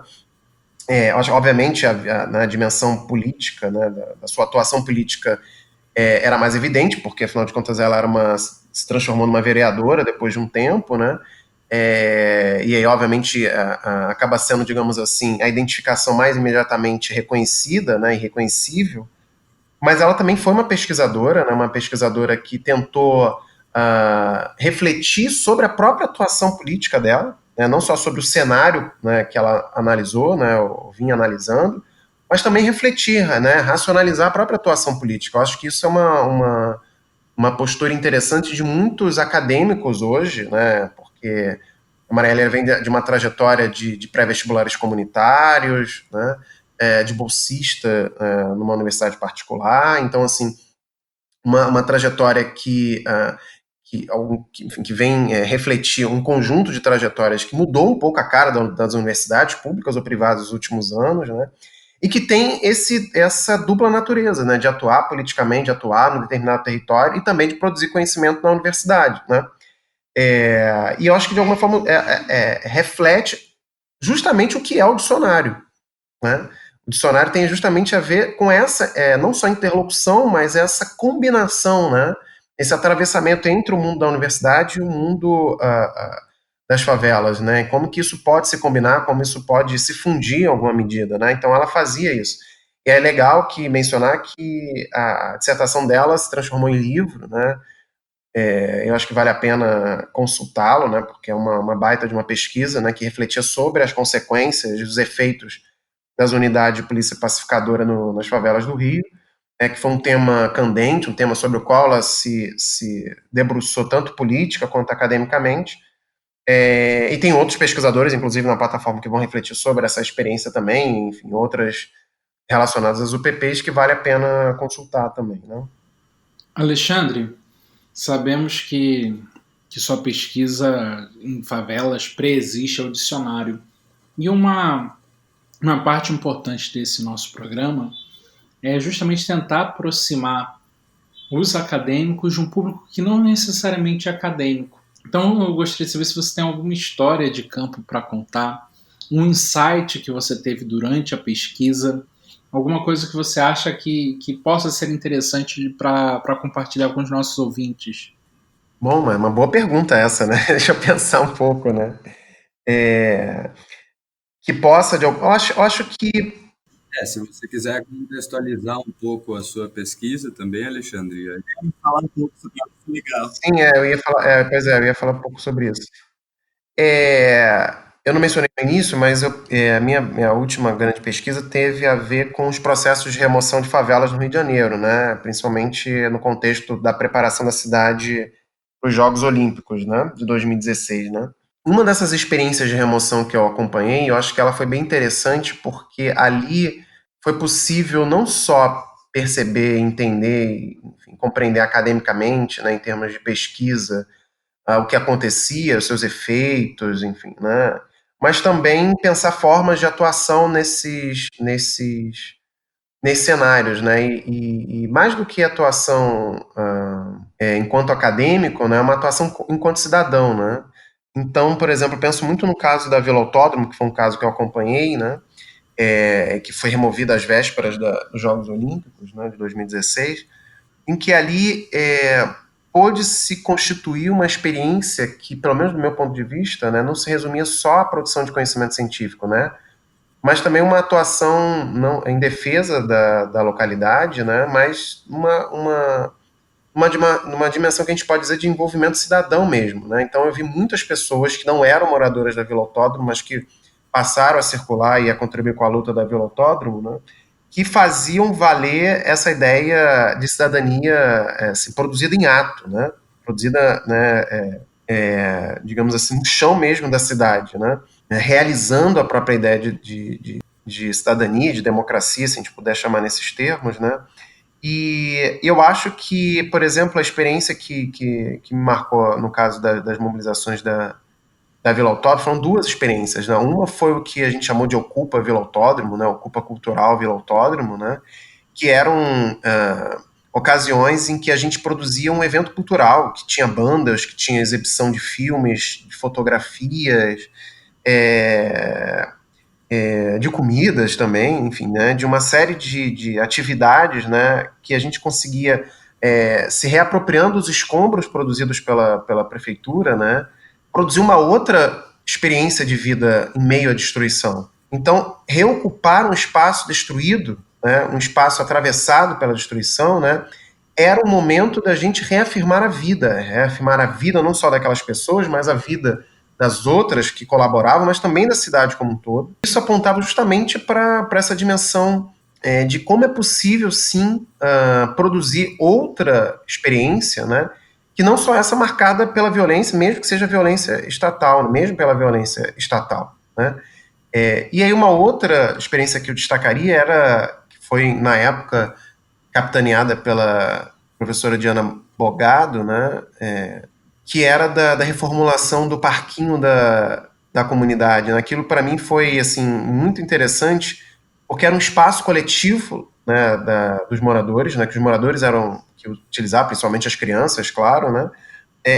Obviamente na dimensão política, né, da sua atuação política era mais evidente, porque afinal de contas ela se transformou numa vereadora depois de um tempo, né? E aí, obviamente, acaba sendo, digamos assim, a identificação mais imediatamente reconhecida, né, e reconhecível, mas ela também foi uma pesquisadora, né, uma pesquisadora que tentou refletir sobre a própria atuação política dela, né, não só sobre o cenário, né, que ela analisou, né, ou vinha analisando, mas também refletir, né, racionalizar a própria atuação política. Eu acho que isso é uma postura interessante de muitos acadêmicos hoje, né, porque a Marielle vem de uma trajetória de pré-vestibulares comunitários, né, de bolsista numa universidade particular, então, assim, uma trajetória que vem refletir um conjunto de trajetórias que mudou um pouco a cara das universidades públicas ou privadas nos últimos anos, né? E que tem essa dupla natureza, né? De atuar politicamente, de atuar num determinado território e também de produzir conhecimento na universidade, né? E eu acho que de alguma forma reflete justamente o que é o dicionário, né? O dicionário tem justamente a ver com essa, não só interlocução, mas essa combinação, né? Esse atravessamento entre o mundo da universidade e o mundo das favelas, né? Como que isso pode se combinar, como isso pode se fundir em alguma medida, né? Então ela fazia isso. E é legal mencionar que a dissertação dela se transformou em livro, né? Eu acho que vale a pena consultá-lo, né? Porque é uma baita de uma pesquisa, né? Que refletia sobre as consequências, os efeitos das unidades de polícia pacificadora nas favelas do Rio, que foi um tema candente, um tema sobre o qual ela se debruçou tanto política quanto academicamente. E tem outros pesquisadores, inclusive na plataforma, que vão refletir sobre essa experiência também, enfim, outras relacionadas às UPPs que vale a pena consultar também, né? Alexandre, sabemos que sua pesquisa em favelas preexiste ao dicionário. E uma parte importante desse nosso programa é justamente tentar aproximar os acadêmicos de um público que não necessariamente é acadêmico. Então eu gostaria de saber se você tem alguma história de campo para contar, um insight que você teve durante a pesquisa, alguma coisa que você acha que possa ser interessante para compartilhar com os nossos ouvintes. Bom, é uma boa pergunta essa, né? Deixa eu pensar um pouco, né? Que possa, eu acho que Se você quiser contextualizar um pouco a sua pesquisa também, Alexandre, Falar um pouco sobre isso, legal. sim, eu ia falar, pois eu ia falar um pouco sobre isso. Eu não mencionei no início, mas a minha última grande pesquisa teve a ver com os processos de remoção de favelas no Rio de Janeiro, né? Principalmente no contexto da preparação da cidade para os Jogos Olímpicos, né? De 2016, né? Uma dessas experiências de remoção que eu acompanhei, eu acho que ela foi bem interessante porque ali foi possível não só perceber, entender, enfim, compreender academicamente, né, em termos de pesquisa, o que acontecia, os seus efeitos, enfim, né? Mas também pensar formas de atuação nesses cenários, né? E mais do que atuação enquanto acadêmico, né? Uma atuação enquanto cidadão, né? Então, por exemplo, eu penso muito no caso da Vila Autódromo, que foi um caso que eu acompanhei, né? Que foi removida às vésperas dos Jogos Olímpicos, né? De 2016, em que ali pôde se constituir uma experiência que, pelo menos do meu ponto de vista, né, não se resumia só à produção de conhecimento científico, né, mas também uma atuação não, em defesa da localidade, né, mas numa dimensão que a gente pode dizer de envolvimento cidadão mesmo. Né. Então eu vi muitas pessoas que não eram moradoras da Vila Autódromo, mas que passaram a circular e a contribuir com a luta da Vila Autódromo, né, que faziam valer essa ideia de cidadania assim, produzida em ato, né? Produzida, né, digamos assim, no chão mesmo da cidade, né? Realizando a própria ideia de cidadania, de democracia, se a gente puder chamar nesses termos, né? E eu acho que, por exemplo, a experiência que me marcou no caso das mobilizações da Vila Autódromo foram duas experiências, né? Uma foi o que a gente chamou de Ocupa Vila Autódromo, né? Ocupa Cultural Vila Autódromo, né? Que eram ocasiões em que a gente produzia um evento cultural, que tinha bandas, que tinha exibição de filmes, de fotografias, de comidas também, enfim, né? De uma série de atividades, né? Que a gente conseguia se reapropriando os escombros produzidos pela prefeitura, né? Produzir uma outra experiência de vida em meio à destruição. Então, reocupar um espaço destruído, né, um espaço atravessado pela destruição, né, era o momento da gente reafirmar a vida não só daquelas pessoas, mas a vida das outras que colaboravam, mas também da cidade como um todo. Isso apontava justamente para essa dimensão de como é possível, sim, produzir outra experiência, né, que não só essa marcada pela violência, mesmo que seja violência estatal, mesmo pela violência estatal, né? E aí uma outra experiência que eu destacaria que foi, na época, capitaneada pela professora Diana Bogado, né? Que era da reformulação do parquinho da comunidade. Né? Aquilo, para mim, foi assim, muito interessante, porque era um espaço coletivo, né, dos moradores, né, que os moradores eram que utilizavam, principalmente as crianças, claro, né,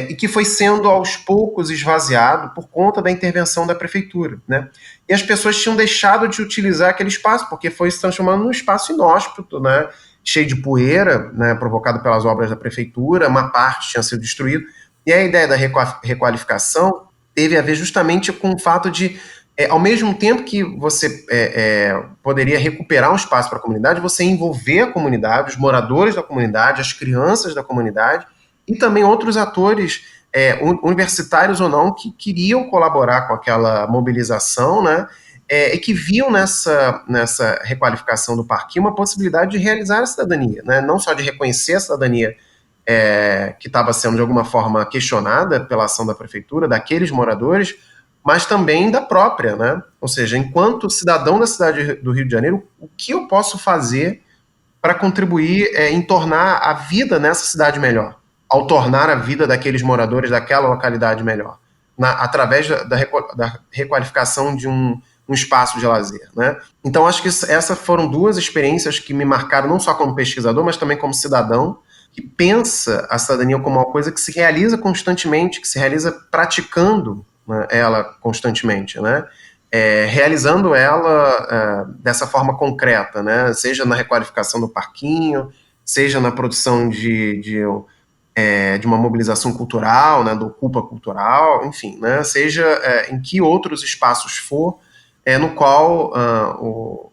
e que foi sendo aos poucos esvaziado por conta da intervenção da prefeitura, né? E as pessoas tinham deixado de utilizar aquele espaço porque foi se transformando num espaço inóspito, né, cheio de poeira, né, provocado pelas obras da prefeitura. Uma parte tinha sido destruída. E a ideia da requalificação teve a ver justamente com o fato de, ao mesmo tempo que você poderia recuperar um espaço para a comunidade, você envolver a comunidade, os moradores da comunidade, as crianças da comunidade e também outros atores, universitários ou não, que queriam colaborar com aquela mobilização, né? E que viam nessa requalificação do parquinho uma possibilidade de realizar a cidadania, né? Não só de reconhecer a cidadania que estava sendo de alguma forma questionada pela ação da prefeitura, daqueles moradores, mas também da própria, né? Ou seja, enquanto cidadão da cidade do Rio de Janeiro, o que eu posso fazer para contribuir em tornar a vida nessa cidade melhor, ao tornar a vida daqueles moradores daquela localidade melhor, através da requalificação de um espaço de lazer, né? Então, acho que essas foram duas experiências que me marcaram não só como pesquisador, mas também como cidadão, que pensa a cidadania como uma coisa que se realiza constantemente, que se realiza praticando, né, ela constantemente, né? Realizando ela dessa forma concreta, né? Seja na requalificação do parquinho, seja na produção de uma mobilização cultural, né, do Ocupa Cultural, enfim, né? Seja em que outros espaços for, no qual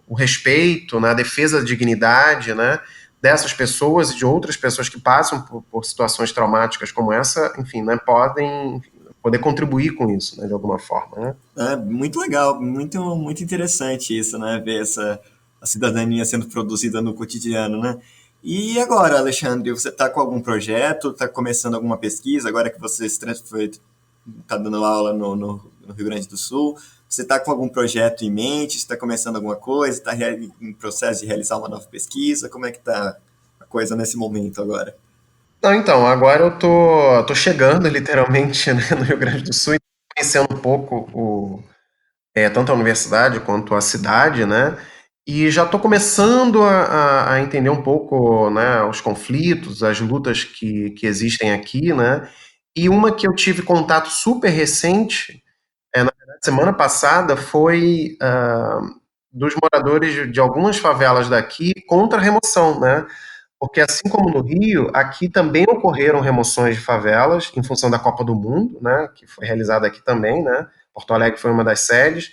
o respeito, né, a defesa da dignidade, né, dessas pessoas e de outras pessoas que passam por situações traumáticas como essa, enfim, né, podem poder contribuir com isso, né, de alguma forma, né? É muito legal, muito interessante isso, né? Ver a cidadania sendo produzida no cotidiano, né? E agora, Alexandre, você está com algum projeto? Está começando alguma pesquisa? Agora que você está dando aula no Rio Grande do Sul, você está com algum projeto em mente? Está começando alguma coisa? Está em processo de realizar uma nova pesquisa? Como é que está a coisa nesse momento agora? Não, então, agora eu tô chegando literalmente, né, no Rio Grande do Sul e conhecendo um pouco tanto a universidade quanto a cidade, né? E já estou começando a entender um pouco, né, os conflitos, as lutas que existem aqui, né? E uma que eu tive contato super recente, na verdade, semana passada, foi dos moradores de algumas favelas daqui contra a remoção, né? Porque assim como no Rio, aqui também ocorreram remoções de favelas em função da Copa do Mundo, né, que foi realizada aqui também, né? Porto Alegre foi uma das sedes,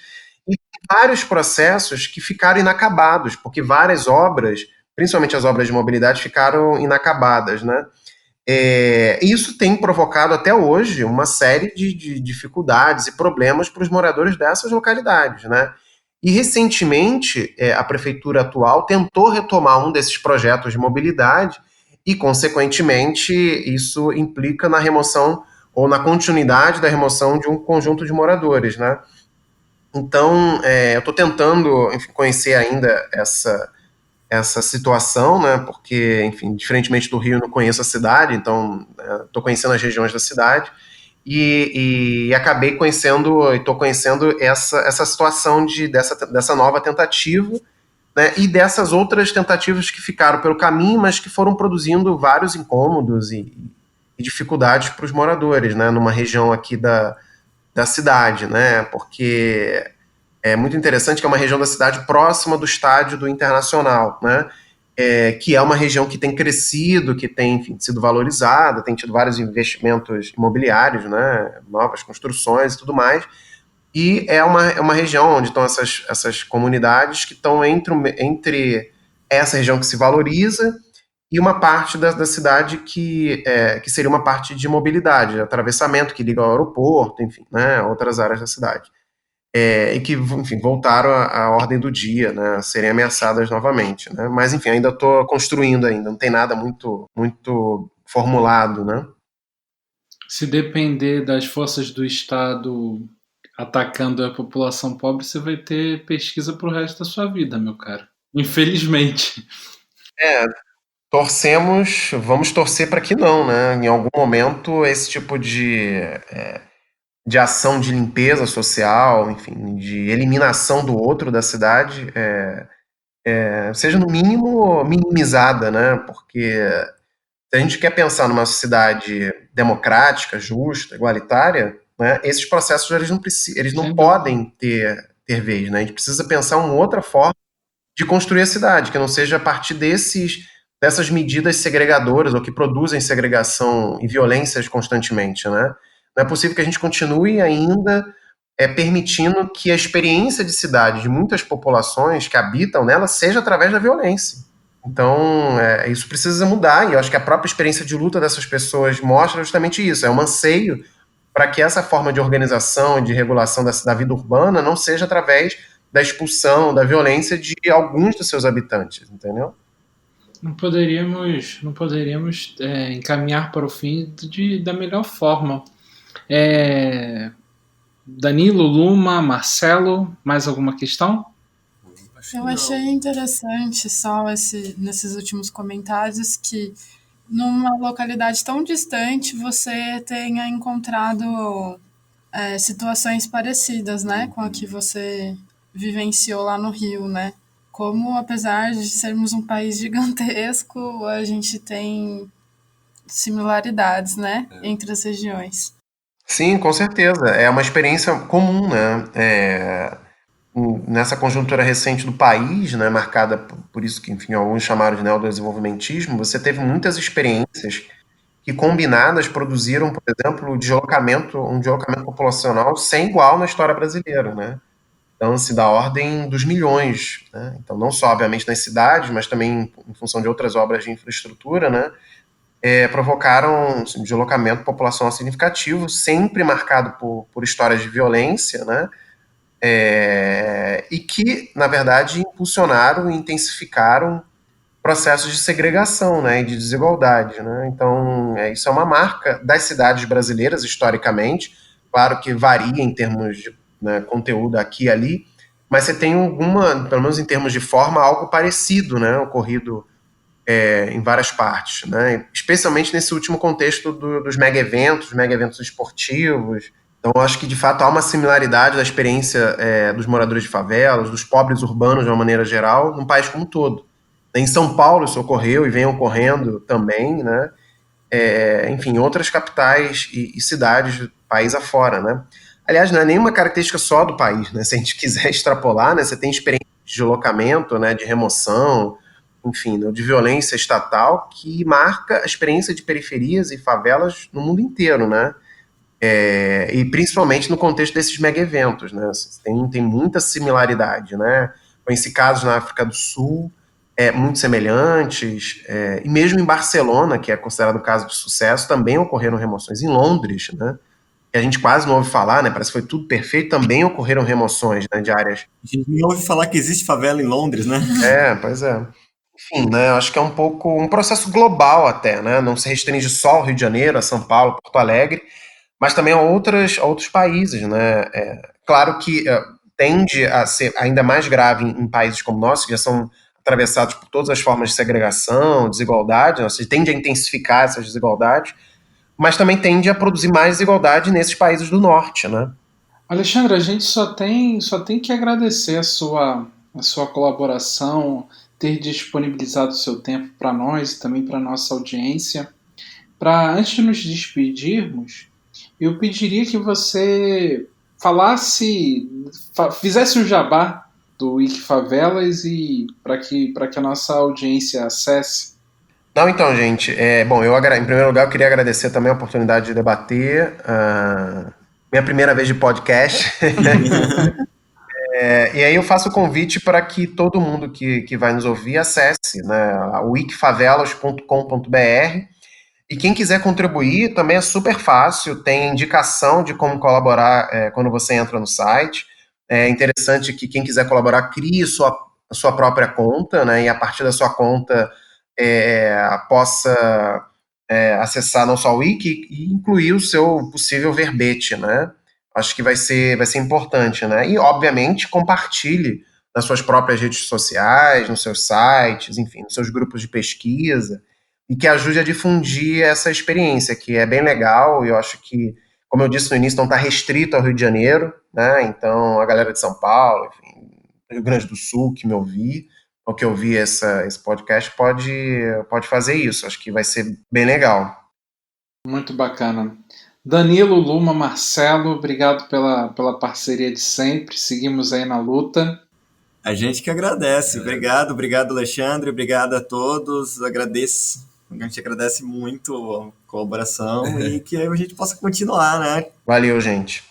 e vários processos que ficaram inacabados, porque várias obras, principalmente as obras de mobilidade, ficaram inacabadas, né? Isso tem provocado até hoje uma série de dificuldades e problemas para os moradores dessas localidades, né? E recentemente a prefeitura atual tentou retomar um desses projetos de mobilidade e, consequentemente, isso implica na remoção ou na continuidade da remoção de um conjunto de moradores, né? Então, eu estou tentando, enfim, conhecer ainda essa situação, né? Porque, enfim, diferentemente do Rio, eu não conheço a cidade, então estou conhecendo as regiões da cidade e acabei conhecendo, estou conhecendo essa situação dessa nova tentativa, né? E dessas outras tentativas que ficaram pelo caminho, mas que foram produzindo vários incômodos e dificuldades para os moradores, né? Numa região aqui da cidade, né? Porque é muito interessante que é uma região da cidade próxima do estádio do Internacional, né? Que é uma região que tem crescido, que tem, enfim, sido valorizada, tem tido vários investimentos imobiliários, né? Novas construções e tudo mais. E é uma região onde estão essas comunidades que estão entre essa região que se valoriza e uma parte da cidade que seria uma parte de mobilidade, atravessamento que liga ao aeroporto, enfim, né? Outras áreas da cidade e que, enfim, voltaram à ordem do dia, né, a serem ameaçadas novamente, né? Mas, enfim, ainda estou construindo ainda, não tem nada muito formulado, né? Se depender das forças do Estado atacando a população pobre, você vai ter pesquisa pro resto da sua vida, meu caro. Infelizmente. É, vamos torcer para que não, né? Em algum momento esse tipo de ação de limpeza social, enfim, de eliminação do outro da cidade, seja no mínimo minimizada, né? Porque se a gente quer pensar numa sociedade democrática, justa, igualitária, né, esses processos eles não podem ter vez, né? A gente precisa pensar uma outra forma de construir a cidade, que não seja a partir dessas medidas segregadoras ou que produzem segregação e violências constantemente, né? Não é possível que a gente continue ainda permitindo que a experiência de cidade de muitas populações que habitam nela seja através da violência. Então, isso precisa mudar, e eu acho que a própria experiência de luta dessas pessoas mostra justamente isso, é um anseio para que essa forma de organização e de regulação da vida urbana não seja através da expulsão, da violência de alguns dos seus habitantes, entendeu? Não poderíamos encaminhar para o fim da melhor forma. É, Danilo, Luma, Marcelo, mais alguma questão? Eu achei interessante só nesses últimos comentários que numa localidade tão distante você tenha encontrado situações parecidas, né, com a que você vivenciou lá no Rio, né? Como, apesar de sermos um país gigantesco, a gente tem similaridades, né, entre as regiões. Sim, com certeza. É uma experiência comum, né? Nessa conjuntura recente do país, né, marcada por isso que, enfim, alguns chamaram de neodesenvolvimentismo, você teve muitas experiências que combinadas produziram, por exemplo, um deslocamento populacional sem igual na história brasileira, né? Então, assim, da ordem dos milhões, né? Então, não só, obviamente, nas cidades, mas também em função de outras obras de infraestrutura, né? provocaram um deslocamento populacional significativo, sempre marcado por histórias de violência, né? E que, na verdade, impulsionaram e intensificaram processos de segregação, né, e de desigualdade, né? Então, isso é uma marca das cidades brasileiras, historicamente. Claro que varia em termos de, né, conteúdo aqui e ali, mas você tem pelo menos em termos de forma, algo parecido, né, ocorrido em várias partes, né? Especialmente nesse último contexto dos mega eventos esportivos. Então, eu acho que, de fato, há uma similaridade da experiência dos moradores de favelas, dos pobres urbanos, de uma maneira geral, num país como um todo. Em São Paulo isso ocorreu e vem ocorrendo também, né? Enfim, outras capitais e cidades do país afora, né? Aliás, não é nenhuma característica só do país, né? Se a gente quiser extrapolar, né? Você tem experiência de deslocamento, né? De remoção, enfim, né, de violência estatal que marca a experiência de periferias e favelas no mundo inteiro, né? E principalmente no contexto desses mega eventos, né? Tem muita similaridade, né? Conheci casos na África do Sul muito semelhantes, e mesmo em Barcelona, que é considerado um caso de sucesso, também ocorreram remoções. Em Londres, né? Que a gente quase não ouve falar, né? Parece que foi tudo perfeito, também ocorreram remoções, né, de áreas. A gente nem ouve falar que existe favela em Londres, né? Pois é. Enfim, né? Acho que é um pouco um processo global até, né? Não se restringe só ao Rio de Janeiro, a São Paulo, Porto Alegre, mas também a outros países, né? Claro que tende a ser ainda mais grave em países como o nosso, que já são atravessados por todas as formas de segregação, desigualdade, né? Você tende a intensificar essas desigualdades, mas também tende a produzir mais desigualdade nesses países do norte, né? Alexandre, a gente só tem que agradecer a sua colaboração, ter disponibilizado o seu tempo para nós e também para a nossa audiência. Antes de nos despedirmos, eu pediria que você fizesse o jabá do Wiki Favelas e para que a nossa audiência acesse. Não, então, gente, bom, em primeiro lugar eu queria agradecer também a oportunidade de debater, minha primeira vez de podcast. E aí eu faço o convite para que todo mundo que vai nos ouvir acesse, né, wikifavelas.com.br. E quem quiser contribuir também é super fácil, tem indicação de como colaborar quando você entra no site. É interessante que quem quiser colaborar crie a sua própria conta, né, e a partir da sua conta possa acessar não só o wiki e incluir o seu possível verbete, né? Acho que vai ser importante, né? E, obviamente, compartilhe nas suas próprias redes sociais, nos seus sites, enfim, nos seus grupos de pesquisa, e que ajude a difundir essa experiência, que é bem legal, e eu acho que, como eu disse no início, não está restrito ao Rio de Janeiro, né? Então, a galera de São Paulo, enfim, Rio Grande do Sul, que me ouvir, ou que ouvir esse podcast, pode fazer isso. Acho que vai ser bem legal. Muito bacana. Danilo, Luma, Marcelo, obrigado pela parceria de sempre. Seguimos aí na luta. A gente que agradece. Obrigado, Alexandre. Obrigado a todos. Agradeço. A gente agradece muito a colaboração e que a gente possa continuar, né? Valeu, gente.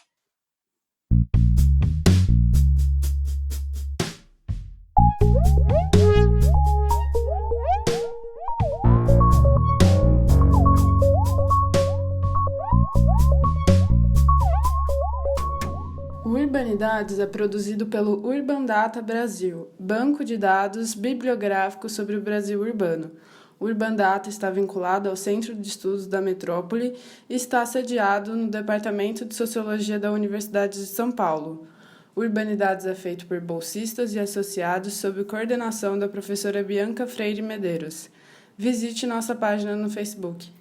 O Urbanidades é produzido pelo Urban Data Brasil, banco de dados bibliográfico sobre o Brasil urbano. O Urban Data está vinculado ao Centro de Estudos da Metrópole e está sediado no Departamento de Sociologia da Universidade de São Paulo. O Urbanidades é feito por bolsistas e associados sob coordenação da professora Bianca Freire Medeiros. Visite nossa página no Facebook.